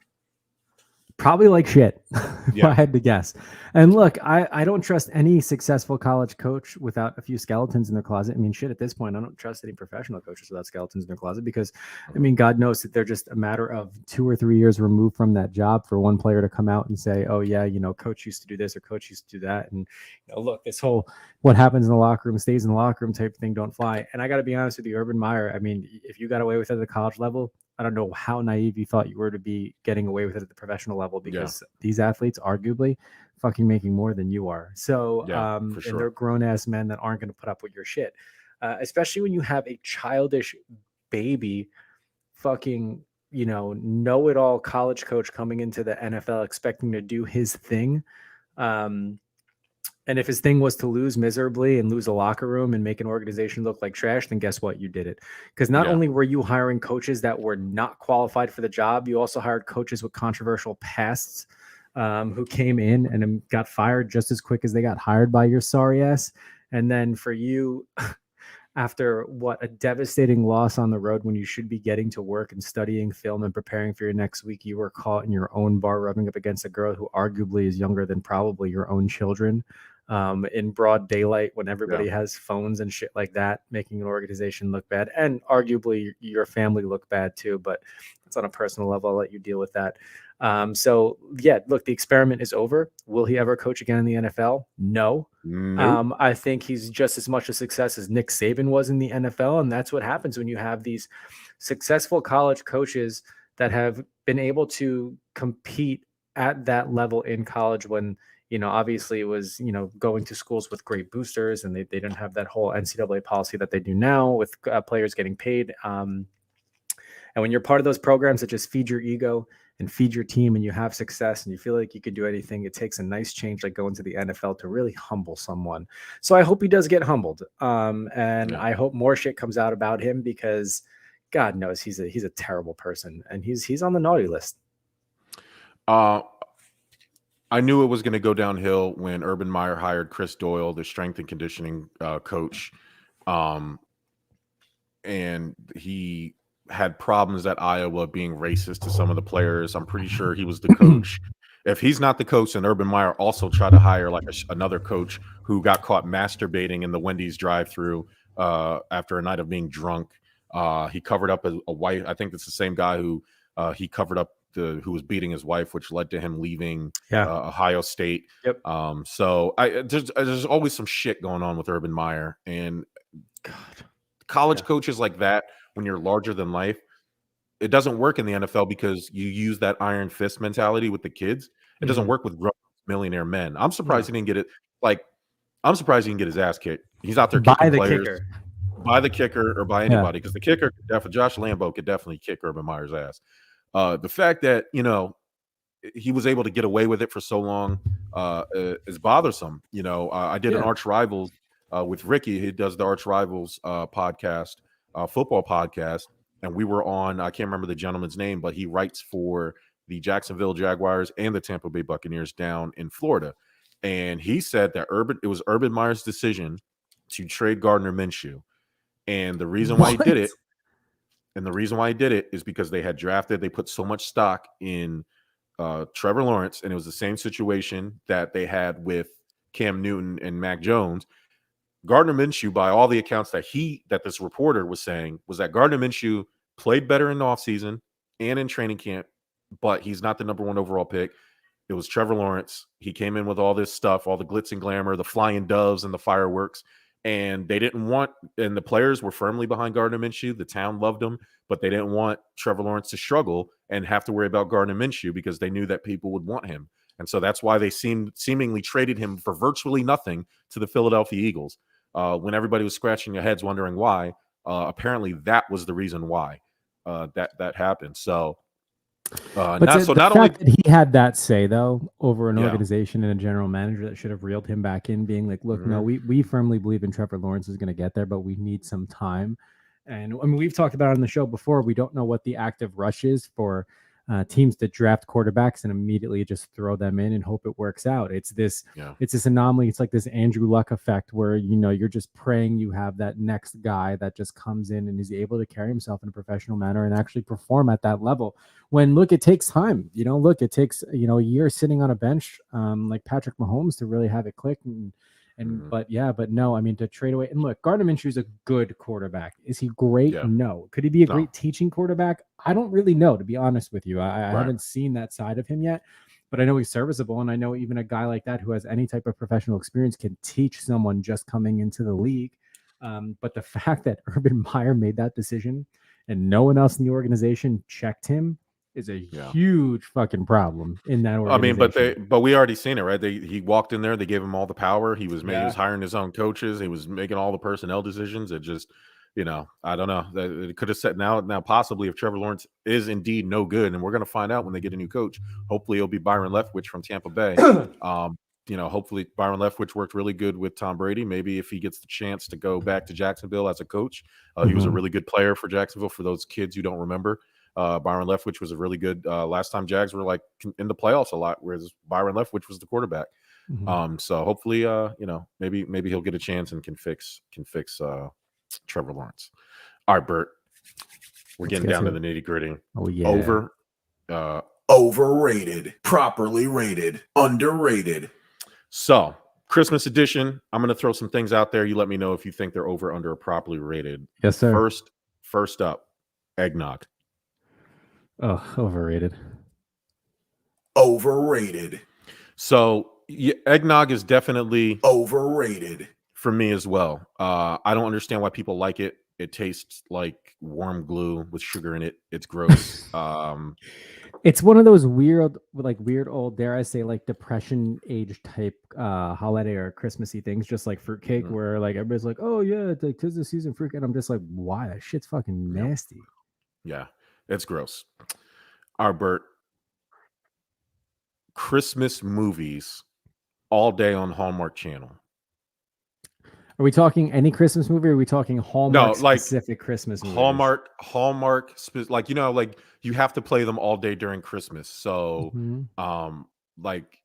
Probably like shit, if Yeah. I had to guess. And look, I don't trust any successful college coach without a few skeletons in their closet. I mean, shit, at this point, I don't trust any professional coaches without skeletons in their closet because, I mean, God knows that they're just a matter of 2 or 3 years removed from that job for one player to come out and say, oh, yeah, you know, coach used to do this or coach used to do that. And, you know, look, this whole what happens in the locker room stays in the locker room type of thing don't fly. And I got to be honest with you, Urban Meyer, I mean, if you got away with it at the college level, I don't know how naive you thought you were to be getting away with it at the professional level because these athletes arguably fucking making more than you are. So, for sure. And they're grown ass men that aren't going to put up with your shit, especially when you have a childish baby fucking, you know it all college coach coming into the NFL expecting to do his thing. And if his thing was to lose miserably and lose a locker room and make an organization look like trash, then guess what? You did it. Because not only were you hiring coaches that were not qualified for the job, you also hired coaches with controversial pasts who came in and got fired just as quick as they got hired by your sorry ass. And then for you, after a devastating loss on the road when you should be getting to work and studying film and preparing for your next week, you were caught in your own bar rubbing up against a girl who arguably is younger than probably your own children. In broad daylight when everybody has phones and shit like that, making an organization look bad and arguably your family look bad too, but it's on a personal level. I'll let you deal with that. So yeah, look, the experiment is over. Will he ever coach again in the NFL? No. Nope. I think he's just as much a success as Nick Saban was in the NFL. And that's what happens when you have these successful college coaches that have been able to compete at that level in college when, you know, obviously it was, you know, going to schools with great boosters and they didn't have that whole NCAA policy that they do now with players getting paid. And when you're part of those programs that just feed your ego and feed your team and you have success and you feel like you can do anything, it takes a nice change like going to the NFL to really humble someone. So I hope he does get humbled. I hope more shit comes out about him because God knows he's a terrible person and he's on the naughty list. I knew it was going to go downhill when Urban Meyer hired Chris Doyle, the strength and conditioning coach. And he had problems at Iowa being racist to some of the players. I'm pretty sure he was the coach. If he's not the coach, then Urban Meyer also tried to hire like another coach who got caught masturbating in the Wendy's drive-thru after a night of being drunk. He covered up a wife. I think it's the same guy who he covered up who was beating his wife, which led to him leaving Ohio State. Yep. So there's always some shit going on with Urban Meyer and college coaches like that. When you're larger than life, it doesn't work in the NFL because you use that iron fist mentality with the kids. It doesn't work with grown millionaire men. I'm surprised he didn't get it. I'm surprised he didn't get his ass kicked. He's out there kicking players. By the kicker or by anybody, because the kicker, Josh Lambo, could definitely kick Urban Meyer's ass. The fact that, you know, he was able to get away with it for so long is bothersome. You know, I did an Arch Rivals with Ricky. He does the Arch Rivals podcast, football podcast. And we were on, I can't remember the gentleman's name, but he writes for the Jacksonville Jaguars and the Tampa Bay Buccaneers down in Florida. And he said that it was Urban Meyer's decision to trade Gardner Minshew. And the reason why he did it, is because they put so much stock in Trevor Lawrence, and it was the same situation that they had with Cam Newton and Mac Jones. Gardner Minshew, by all the accounts that this reporter was saying, was that Gardner Minshew played better in the offseason and in training camp, but he's not the number one overall pick. It was Trevor Lawrence. He came in with all this stuff, all the glitz and glamour, the flying doves and the fireworks. And the players were firmly behind Gardner Minshew. The town loved him, but they didn't want Trevor Lawrence to struggle and have to worry about Gardner Minshew because they knew that people would want him. And so that's why they seemingly traded him for virtually nothing to the Philadelphia Eagles. When everybody was scratching their heads wondering why, apparently that was the reason why that happened. So not only that he had that say though over an organization and a general manager that should have reeled him back in, being like, look, no, we firmly believe in Trevor Lawrence is going to get there, but we need some time. And I mean, we've talked about it on the show before. We don't know what the active rush is for teams that draft quarterbacks and immediately just throw them in and hope it works out. It's this anomaly. It's like this Andrew Luck effect where, you're just praying you have that next guy that just comes in and is able to carry himself in a professional manner and actually perform at that level. When look, it takes time, it takes, a year sitting on a bench, like Patrick Mahomes to really have it click. But no, I mean, to trade away and look, Gardner Minshew is a good quarterback. Is he great? Yeah. No. Could he be a great teaching quarterback? I don't really know, to be honest with you. I haven't seen that side of him yet, but I know he's serviceable. And I know even a guy like that who has any type of professional experience can teach someone just coming into the league. But the fact that Urban Meyer made that decision and no one else in the organization checked him is a huge fucking problem in that organization. I mean, but we already seen it, right? He walked in there, they gave him all the power. He was hiring his own coaches. He was making all the personnel decisions. It just, I don't know. It could have said now possibly if Trevor Lawrence is indeed no good, and we're going to find out when they get a new coach. Hopefully it'll be Byron Leftwich from Tampa Bay. Hopefully Byron Leftwich worked really good with Tom Brady. Maybe if he gets the chance to go back to Jacksonville as a coach, he was a really good player for Jacksonville. For those kids who don't remember, Byron Leftwich was a really good last time Jags were like in the playoffs a lot, whereas Byron Leftwich was the quarterback. So hopefully, maybe he'll get a chance and can fix Trevor Lawrence. All right, Bert, we're getting down to the nitty gritty. Oh yeah. Overrated, properly rated, underrated. So Christmas edition. I'm going to throw some things out there. You let me know if you think they're over, under, or properly rated. Yes, sir. First up, eggnog. Oh, overrated. Overrated. So eggnog is definitely overrated for me as well. I don't understand why people like it. It tastes like warm glue with sugar in it. It's gross. It's one of those weird old, dare I say, like depression age type holiday or Christmassy things, just like fruitcake, where like everybody's like, oh yeah, it's like 'tis the season fruitcake. I'm just like, why? That shit's fucking nasty. Yeah, it's gross. All right, Bert. Christmas movies all day on Hallmark Channel. Are we talking any Christmas movie? Or are we talking Hallmark specific Christmas movies? Hallmark, like you have to play them all day during Christmas. So, like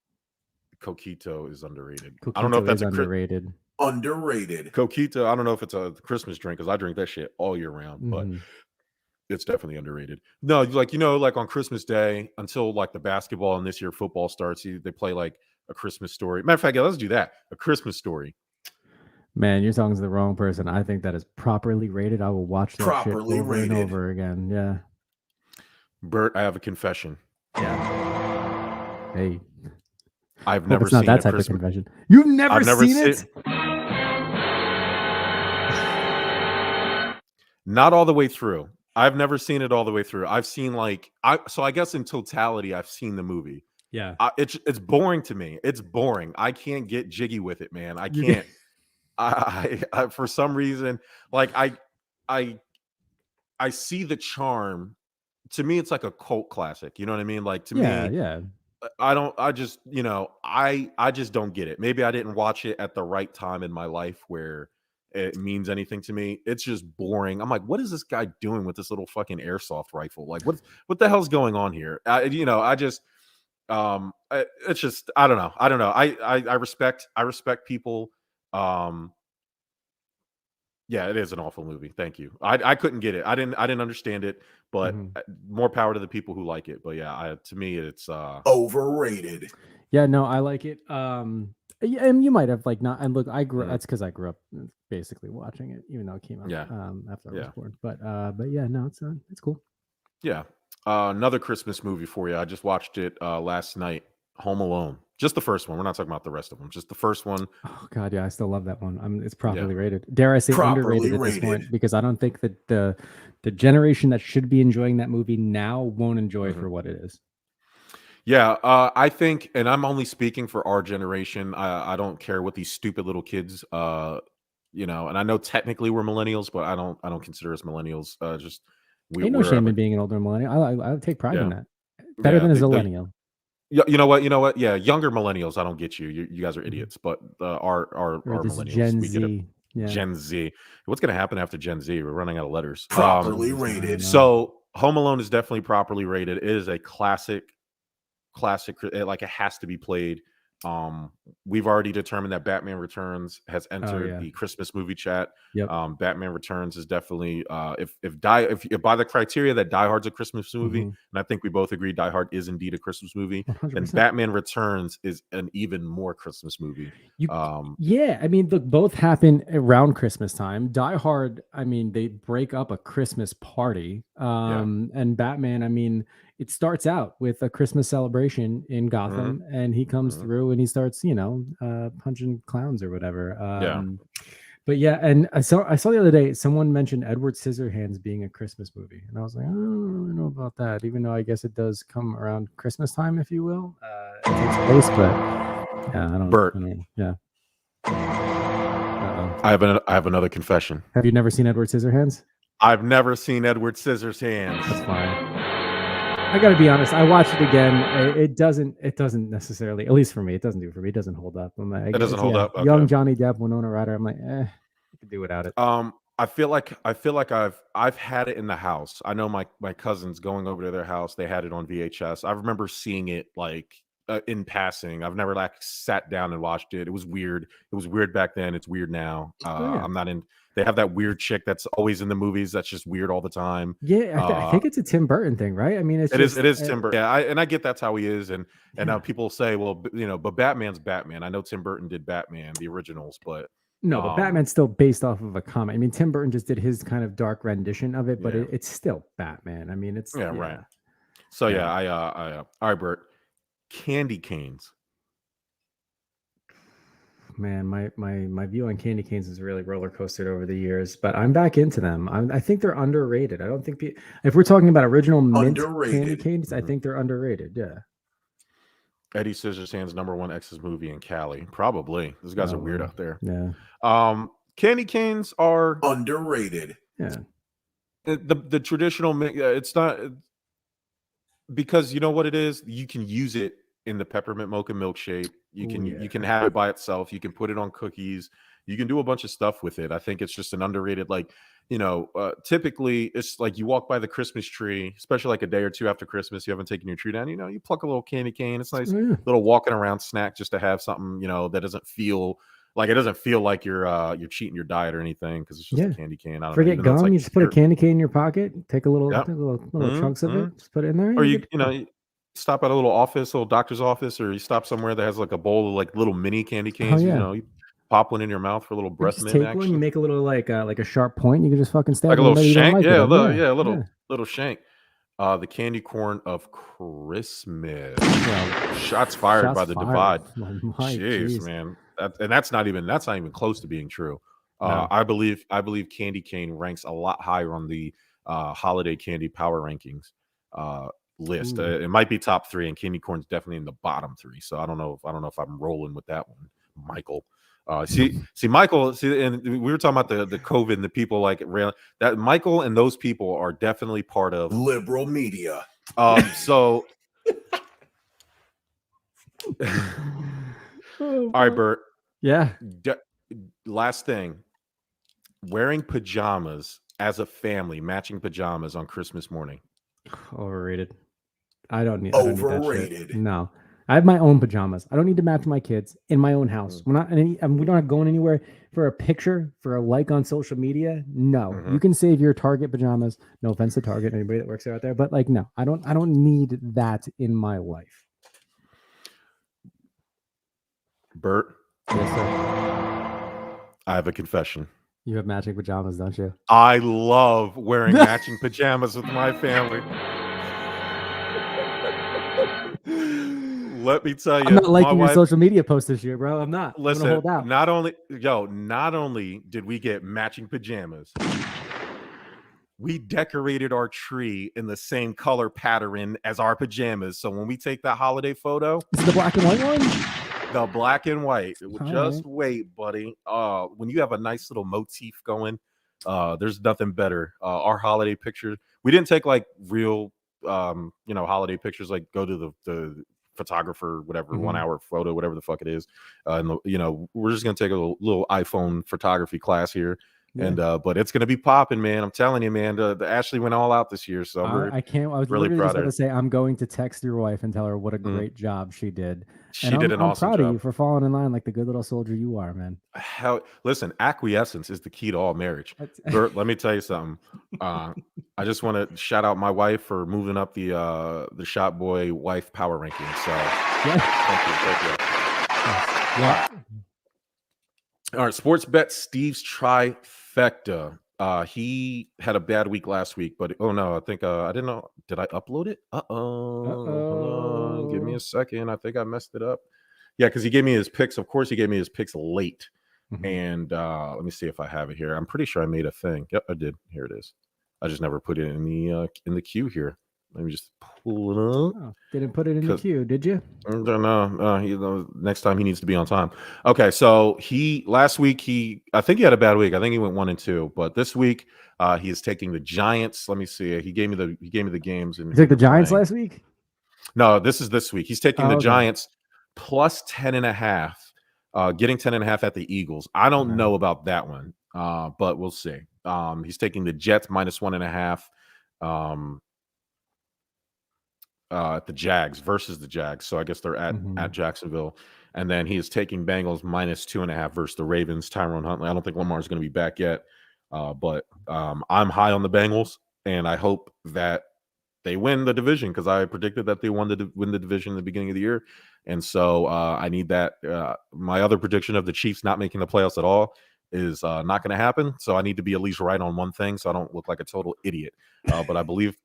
Coquito is underrated. Coquito, I don't know if that's underrated. Underrated. Coquito, I don't know if it's a Christmas drink because I drink that shit all year round, but it's definitely underrated. No, like on Christmas Day until like the basketball and this year football starts, they play like a Christmas story. Matter of fact, let's do that. A Christmas Story. Man, you're talking to the wrong person. I think that is properly rated. I will watch that shit over and over again. Yeah. Bert, I have a confession. Yeah. Hey. I've never seen that type of confession. You've never seen it? Not all the way through. I've never seen it all the way through. I've seen so I guess in totality, I've seen the movie. Yeah. It's boring to me. It's boring. I can't get jiggy with it, man. I can't. I for some reason, like I see the charm. To me, it's like a cult classic. You know what I mean? Like to me, I just don't get it. Maybe I didn't watch it at the right time in my life where it means anything to me. It's just boring. I'm like, what is this guy doing with this little fucking airsoft rifle? Like, what the hell's going on here? It's just, I don't know. I respect people. Yeah, it is an awful movie. Thank you. I couldn't get it. I didn't understand it, but more power to the people who like it. But yeah, to me, it's overrated. Yeah, no, I like it. And you might have like not. And look, that's because I grew up basically watching it, even though it came out after I was born. But yeah, no, it's cool. Yeah, another Christmas movie for you. I just watched it last night. Home Alone. Just the first one. We're not talking about the rest of them. Just the first one. Oh God, yeah, I still love that one. It's properly rated. Dare I say underrated at this point? Because I don't think that the generation that should be enjoying that movie now won't enjoy it for what it is. Yeah, I think, and I'm only speaking for our generation. I don't care what these stupid little kids, and I know technically we're millennials, but I don't consider us millennials. Ain't no shame in being an older millennial. I take pride in that. Better than a zillennial. You know what? Yeah, younger millennials, I don't get you. You guys are idiots. But our millennials, Gen Z. Gen Z. What's going to happen after Gen Z? We're running out of letters. Properly rated. So Home Alone is definitely properly rated. It is a classic. Like it has to be played. We've already determined that Batman Returns has entered the Christmas movie chat. Yep. Batman Returns is definitely if by the criteria that Die Hard's a Christmas movie, and I think we both agree Die Hard is indeed a Christmas movie, 100%. then Batman Returns is an even more Christmas movie. Yeah, I mean, look, both happen around Christmas time. Die Hard, I mean, they break up a Christmas party. And Batman, I mean, it starts out with a Christmas celebration in Gotham, and he comes through and he starts, punching clowns or whatever. But yeah, and I saw the other day someone mentioned Edward Scissorhands being a Christmas movie, and I was like, I don't really know about that, even though I guess it does come around Christmas time, if you will. It takes place, but yeah, I don't. Bert. Yeah. I have another confession. Have you never seen Edward Scissorhands? I've never seen Edward Scissorhands. That's fine. I got to be honest. I watched it again. It doesn't necessarily, at least for me, it doesn't do it for me. It doesn't hold up. It doesn't hold up. Okay. Young Johnny Depp, Winona Ryder. I'm like, I could do without it. I feel like I've had it in the house. I know my cousins going over to their house, they had it on VHS. I remember seeing it like in passing. I've never like sat down and watched it. It was weird. It was weird back then. It's weird now. I'm not in. They have that weird chick that's always in the movies. That's just weird all the time. Yeah, I think it's a Tim Burton thing, right? I mean, it is Tim Burton. Yeah, I get that's how he is, and people say, well, but Batman's Batman. I know Tim Burton did Batman, the originals, but but Batman's still based off of a comic. I mean, Tim Burton just did his kind of dark rendition of it, but it's still Batman. I mean, it's right. So all right, Bert. Candy canes. Man, my view on candy canes is really roller coastered over the years, but I'm back into them. I think they're underrated. I don't think if we're talking about original mint candy canes, I think they're underrated. Yeah. Eddie Scissorhands #1 X's movie in Cali. Probably. Those guys are weird out there. Yeah. Candy canes are underrated. Yeah. The traditional, it's not, because you know what it is? You can use it in the peppermint mocha milkshake. You can have it by itself. You can put it on cookies. You can do a bunch of stuff with it. I think it's just an underrated, typically it's like you walk by the Christmas tree, especially like a day or two after Christmas, you haven't taken your tree down, you pluck a little candy cane. It's nice little walking around snack just to have something, that doesn't feel like you're cheating your diet or anything, because it's just a candy cane. Forget gum. You just put a candy cane in your pocket, take a little chunks of it, just put it in there. Or you stop at a little office, little doctor's office, or you stop somewhere that has like a bowl of like little mini candy canes. You pop one in your mouth for a little breath mint. Take one, you make a little like a sharp point. You can just fucking stab like a little shank. Like little shank. The candy corn of Christmas. Shots fired by the divide. Jeez, man. That's not even close to being true. No. I believe candy cane ranks a lot higher on the holiday candy power rankings list. It might be top 3, and candy corn's definitely in the bottom 3. So I don't know if I'm rolling with that one, Michael. Michael, and we were talking about the COVID and the people like that. Michael and those people are definitely part of liberal media. So all right, Bert. Yeah. Last thing, wearing pajamas as a family, matching pajamas on Christmas morning. Overrated. I don't need overrated. That shit. No, I have my own pajamas. I don't need to match my kids in my own house. We're not we're not going anywhere for a picture, for a like on social media. No, you can save your Target pajamas. No offense to Target, anybody that works there out there, but no, I don't need that in my life. Bert. Yes, sir. I have a confession. You have matching pajamas, don't you? I love wearing matching pajamas with my family. Let me tell you, I'm not liking your social media post this year, bro. I'm not. Listen, I'm gonna hold out. not only did we get matching pajamas, we decorated our tree in the same color pattern as our pajamas. So when we take that holiday photo, is it the black and white one? The black and white. Just wait, buddy. When you have a nice little motif going, there's nothing better. Our holiday pictures, we didn't take like real holiday pictures, like go to the photographer, whatever, 1 hour photo, whatever the fuck it is. And we're just gonna take a little iPhone photography class here. And but it's gonna be popping, man. I'm telling you, man. The Ashley went all out this year, so I can't. I was really literally proud just of about her. to say I'm going to text your wife and tell her what a great job she did. She and did an I'm awesome proud job. of you for falling in line like the good little soldier you are, man. Listen, acquiescence is the key to all marriage. Bert, let me tell you something. I just want to shout out my wife for moving up the Shot Boy wife power ranking. So thank you. Yeah. All right, Sportsbet Steve's Trifecta. He had a bad week last week, but I think I didn't know. Did I upload it? Hold on. Give me a second. I think I messed it up. Yeah, because he gave me his picks. Of course, he gave me his picks late. And let me see if I have it here. I'm pretty sure I made a thing. Yep, I did. Here it is. I just never put it in the queue here. Let me just pull it up. Oh, didn't put it in the queue, did you? No. Next time he needs to be on time. Okay, so last week I think he had a bad week. I think he went 1-2, but this week he is taking the Giants. Let me see. He gave me the games. And you took the Giants last week? No, this is this week. He's taking the Giants plus 10.5, getting 10.5 at the Eagles. I don't know about that one, but we'll see. He's taking the Jets minus 1.5. At the Jags versus the Jags. So I guess they're at Jacksonville. And then he is taking Bengals minus 2.5 versus the Ravens. Tyrone Huntley. I don't think Lamar is going to be back yet. But I'm high on the Bengals, and I hope that they win the division because I predicted that they win the division in the beginning of the year. And so I need that. My other prediction of the Chiefs not making the playoffs at all is not going to happen. So I need to be at least right on one thing so I don't look like a total idiot. But I believe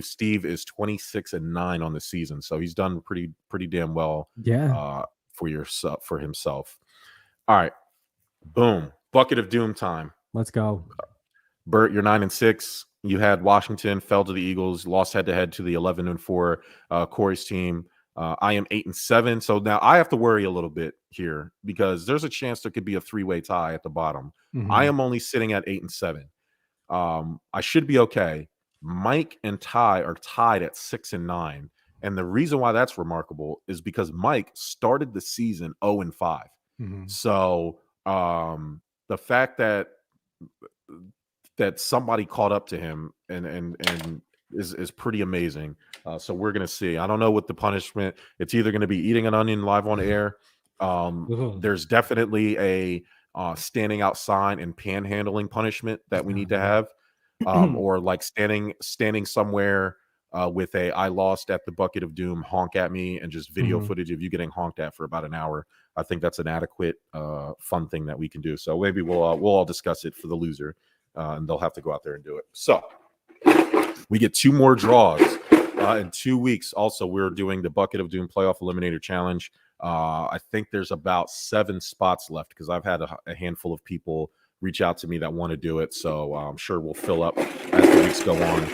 Steve is 26-9 on the season, so he's done pretty damn well. Yeah. For himself. All right, boom, bucket of doom time. Let's go, Bert. You're 9-6. You had Washington, fell to the Eagles, lost head-to-head to the 11-4 Corey's team. I am 8-7, so now I have to worry a little bit here because there's a chance there could be a three-way tie at the bottom. I am only sitting at 8-7. I should be okay. Mike and Ty are tied at 6-9. And the reason why that's remarkable is because Mike started the season 0-5. So the fact that somebody caught up to him and is pretty amazing. So we're gonna see. I don't know what the punishment. It's either going to be eating an onion live on air. There's definitely a standing out sign and panhandling punishment that we need to have. Or like standing somewhere with a I lost at the bucket of doom, honk at me, and just video footage of you getting honked at for about an hour. I think that's an adequate fun thing that we can do. So maybe we'll all discuss it for the loser, and they'll have to go out there and do it. So we get 2 more draws in 2 weeks. Also, we're doing the bucket of doom playoff eliminator challenge. I think there's about 7 spots left because I've had a handful of people reach out to me that want to do it. So I'm sure we'll fill up as the weeks go on.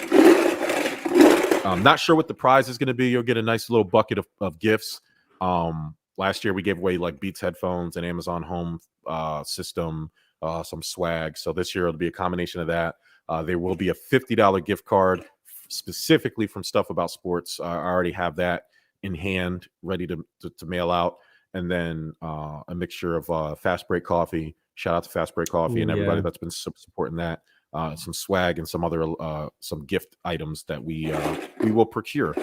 I'm not sure what the prize is going to be. You'll get a nice little bucket of gifts. Last year we gave away like Beats headphones and Amazon Home system, some swag. So this year it'll be a combination of that. There will be a $50 gift card specifically from Stuff About Sports. I already have that in hand, ready to mail out. And then a mixture of Fast Break Coffee. Shout out to Fast Break Coffee and everybody that's been supporting that. Some swag and some other some gift items that we will procure.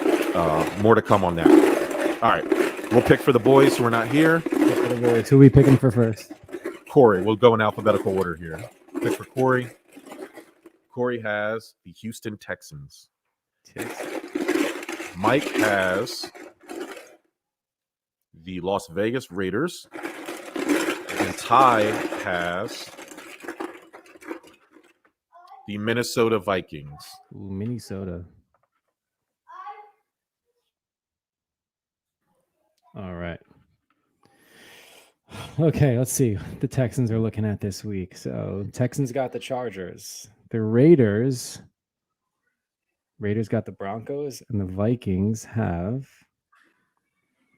More to come on that. All right, we'll pick for the boys who are not here. Who are we picking for first? Corey. We'll go in alphabetical order here. Pick for Corey. Corey has the Houston Texans. Mike has the Las Vegas Raiders. And Ty has the Minnesota Vikings. Ooh, Minnesota. All right. Okay, let's see. The Texans are looking at this week. So Texans got the Chargers. The Raiders got the Broncos, and the Vikings have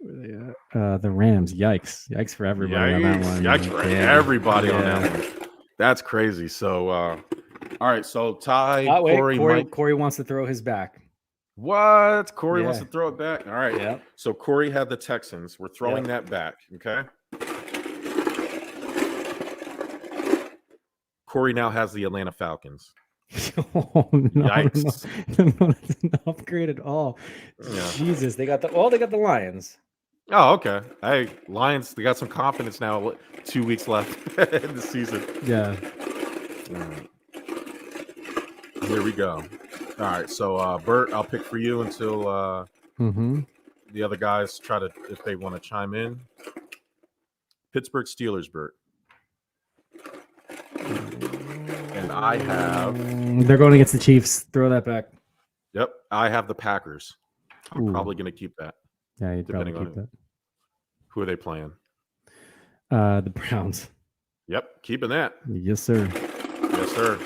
the Rams. Yikes for everybody on that one. Yikes for everybody on that one. That's crazy. So all right, so Ty, Corey, Mike. Corey wants to throw his back. What? Corey wants to throw it back. All right. Yeah. So Corey had the Texans. We're throwing that back. Okay. Corey now has the Atlanta Falcons. Oh, no, Yikes. no, that's an upgrade at all. Yeah. Jesus, they got the Lions. Oh, okay. Hey, Lions, they got some confidence now. 2 weeks left in the season. Yeah. All right. Here we go. All right, so Bert, I'll pick for you until the other guys try to, if they want to chime in. Pittsburgh Steelers, Bert. And I have... They're going against the Chiefs. Throw that back. Yep, I have the Packers. I'm probably going to keep that. Yeah, you'd probably depending keep on that. Who are they playing? The Browns. Yep, keeping that. Yes, sir. Yes, sir.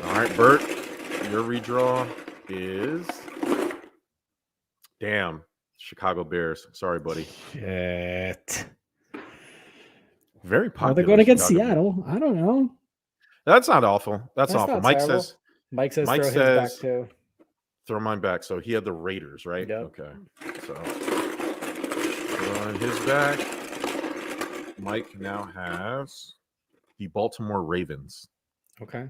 All right, Bert, your redraw is... Damn, Chicago Bears. Sorry, buddy. Shit. Very popular. Well, they're going against Chicago Seattle. Bears. I don't know. That's not awful. That's awful. not Mike terrible. says Mike says Mike throw says- his back too. throw mine back. So he had the Raiders, right? Yep. Okay. So throwing his back. Mike now has the Baltimore Ravens. Okay.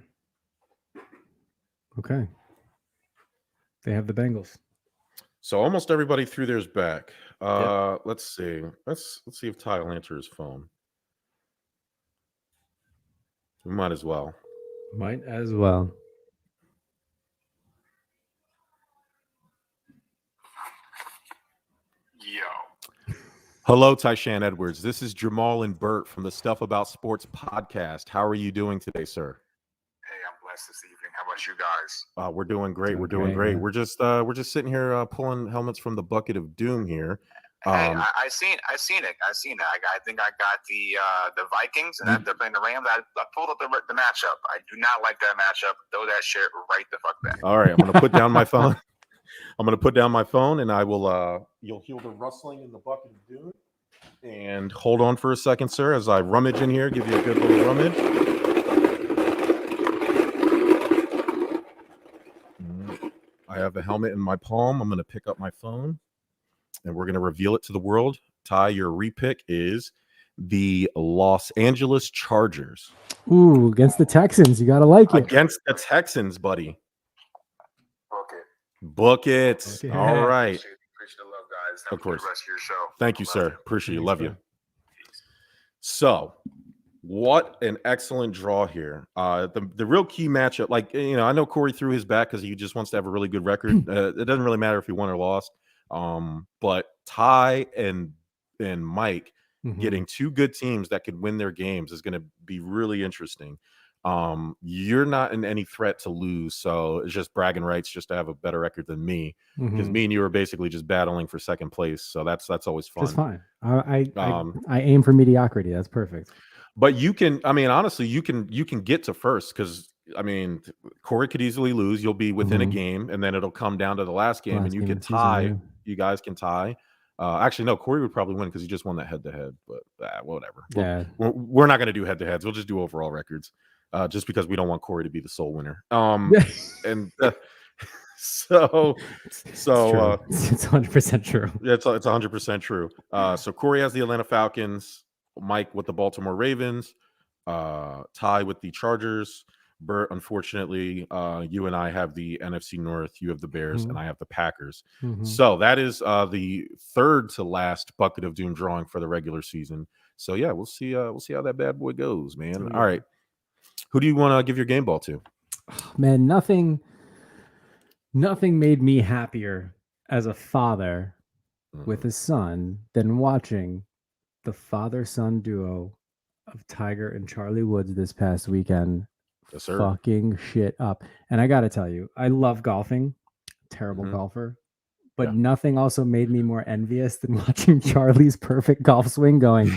Okay. They have the Bengals. So almost everybody threw theirs back. Let's see. Let's see if Ty will answer his phone. We might as well. Might as well. Hello, Tyshan Edwards. This is Jamal and Bert from the Stuff About Sports podcast. How are you doing today, sir? Hey, I'm blessed this evening. How about you guys? We're doing great. We're doing Okay, great. yeah. We're just sitting here pulling helmets from the bucket of doom here. Hey, I seen it. I think I got the Vikings, and they're playing the Rams. I pulled up the matchup. I do not like that matchup. Throw that shit right the fuck back. All right, I'm gonna put down my phone. I'm gonna put down my phone, and I will. You'll hear the rustling in the bucket of doom. And hold on for a second, sir, as I rummage in here. Give you a good little rummage. I have a helmet in my palm. I'm gonna pick up my phone, and we're gonna reveal it to the world. Ty, your repick is the Los Angeles Chargers. Ooh, against the Texans. You got to like it. Against the Texans, buddy. Okay. Book it. Book it. All right. Appreciate the love, guys. Have Of course. a good rest of your show. Thank you, Love sir. Appreciate you. Thanks, Love you. So, what an excellent draw here. The real key matchup, like, I know Corey threw his back because he just wants to have a really good record. It doesn't really matter if he won or lost. But Ty and Mike getting two good teams that could win their games is going to be really interesting. You're not in any threat to lose, so it's just bragging rights just to have a better record than me, because me and you are basically just battling for second place. So that's always fun. That's fine. I aim for mediocrity. That's perfect. But you can, honestly, you can get to first, because Corey could easily lose. You'll be within a game, and then it'll come down to the last game, and you can tie. You guys can tie. Actually, no, Corey would probably win because he just won that head-to-head. But whatever. Yeah, we're not going to do head-to-heads. We'll just do overall records. Just because we don't want Corey to be the sole winner. And so it's 100% true. It's 100% true. So Corey has the Atlanta Falcons, Mike with the Baltimore Ravens, Ty with the Chargers. Bert, unfortunately, you and I have the NFC North. You have the Bears, and I have the Packers. So that is the third to last bucket of doom drawing for the regular season. So yeah, we'll see how that bad boy goes, man. All right. Who do you want to give your game ball to? Man, nothing made me happier as a father with a son than watching the father-son duo of Tiger and Charlie Woods this past weekend. Yes, sir. Fucking shit up. And I got to tell you, I love golfing. Terrible golfer. But nothing also made me more envious than watching Charlie's perfect golf swing going,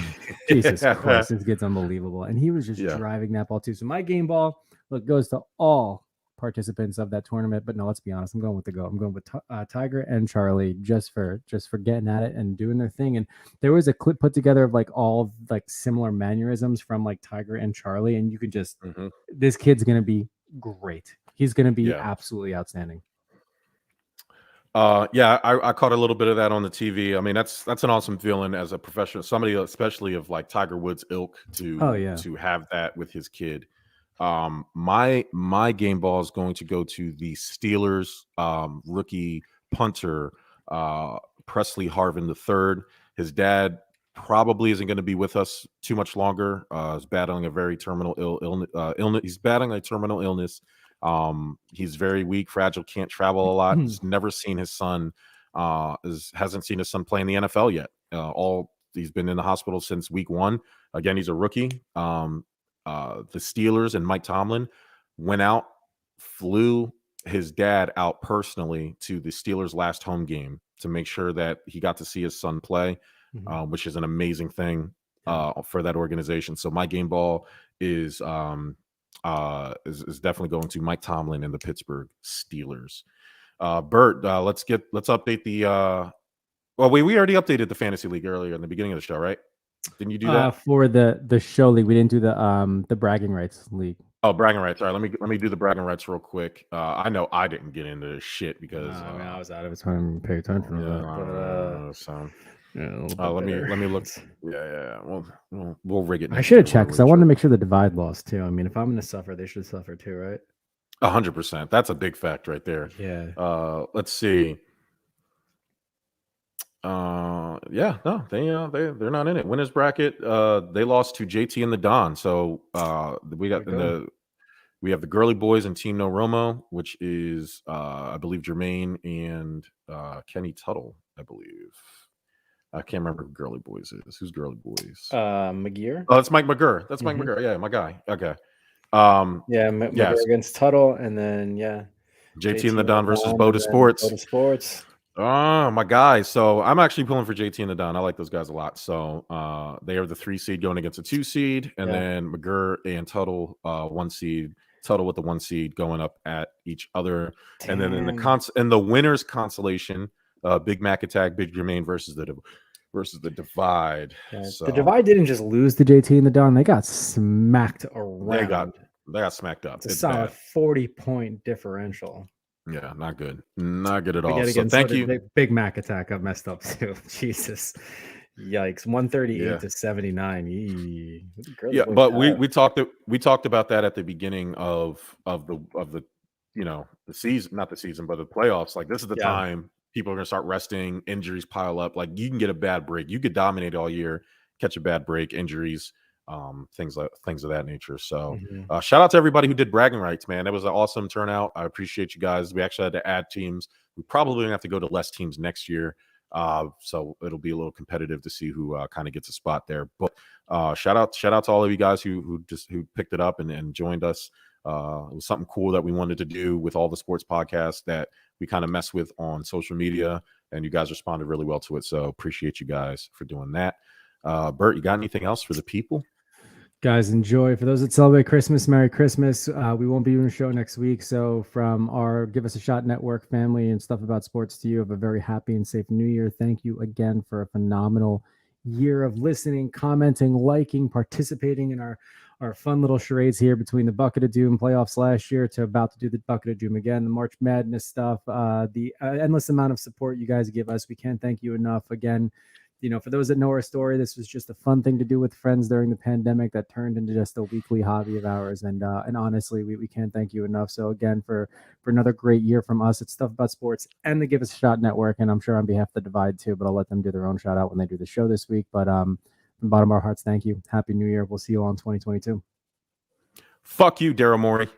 Jesus Christ, this gets unbelievable. And he was just driving that ball too. So my game ball, goes to all participants of that tournament. But no, let's be honest. I'm going with the GOAT. I'm going with Tiger and Charlie just for getting at it and doing their thing. And there was a clip put together of all similar mannerisms from Tiger and Charlie. And you could just, this kid's going to be great. He's going to be absolutely outstanding. I caught a little bit of that on the TV. That's an awesome feeling as a professional, somebody especially of Tiger Woods ilk to have that with his kid. My game ball is going to go to the Steelers rookie punter Presley Harvin III. His dad probably isn't going to be with us too much longer. He's battling a very terminal illness. He's battling a terminal illness. He's very weak, fragile, can't travel a lot. He's never seen his son. Hasn't seen his son play in the NFL yet. He's been in the hospital since week 1. Again, he's a rookie. The Steelers and Mike Tomlin went out, flew his dad out personally to the Steelers' last home game to make sure that he got to see his son play, which is an amazing thing for that organization. So my game ball is definitely going to Mike Tomlin and the Pittsburgh Steelers. Bert, let's update the. Well, we already updated the fantasy league earlier in the beginning of the show, right? Didn't you do that for the show league? We didn't do the bragging rights league. Oh, bragging rights. All right, let me do the bragging rights real quick. I know I didn't get into this shit because I was out of time to pay attention to that. Let me look. Yeah. We'll rig it. I should have checked because I wanted to make sure the divide lost too. I mean, if I'm going to suffer, they should suffer too, right? 100%. That's a big fact right there. Yeah. Let's see. They're not in it. Winners bracket. They lost to JT and the Don. So we have the Girly Boys and Team No Romo, which is I believe Jermaine and Kenny Tuttle. I believe. I can't remember who Girly Boys is. Who's Girly Boys? McGear. Oh, that's Mike McGurr. That's Mike McGurr. Yeah, my guy. Okay. McGurr against Tuttle, and then JT and the Don versus Boda Sports. Boda Sports. Oh, my guys. So I'm actually pulling for JT and the Don. I like those guys a lot. So they are the 3 seed going against a 2 seed, and then McGurr and Tuttle 1 seed. Tuttle with the 1 seed going up at each other. Damn. And then in the winners consolation, Big Mac Attack, Big Jermaine versus the Divide. Yeah, so, the Divide didn't just lose to JT and the Don; they got smacked around. They got smacked up. It's a solid 40-point differential. Yeah, not good. Not good at all. So thank you. Big Mac Attack got messed up too. Jesus. Yikes. 138 to 79. Yeah, but we talked about that at the beginning of the the season, not the season, but the playoffs. Like, this is the time people are gonna start resting, injuries pile up. Like, you can get a bad break. You could dominate all year, catch a bad break, injuries. Things of that nature. So shout out to everybody who did bragging rights, man. That was an awesome turnout. I appreciate you guys. We actually had to add teams. We probably gonna have to go to less teams next year. So it'll be a little competitive to see who kind of gets a spot there. But shout out to all of you guys who picked it up and joined us. It was something cool that we wanted to do with all the sports podcasts that we kind of mess with on social media, and you guys responded really well to it. So appreciate you guys for doing that. Bert, you got anything else for the people? Guys, enjoy. For those that celebrate Christmas, Merry Christmas. We won't be doing a show next week. So from our Give Us a Shot Network family and Stuff About Sports to you, have a very happy and safe New Year. Thank you again for a phenomenal year of listening, commenting, liking, participating in our fun little charades here between the Bucket of Doom playoffs last year to about to do the Bucket of Doom again, the March Madness stuff, the endless amount of support you guys give us. We can't thank you enough. Again, for those that know our story, this was just a fun thing to do with friends during the pandemic that turned into just a weekly hobby of ours. And honestly, we can't thank you enough. So again, for another great year from us, it's Stuff About Sports and the Give Us a Shot Network. And I'm sure on behalf of the Divide too, but I'll let them do their own shout out when they do the show this week. But from the bottom of our hearts, thank you. Happy New Year. We'll see you all in 2022. Fuck you, Daryl Morey.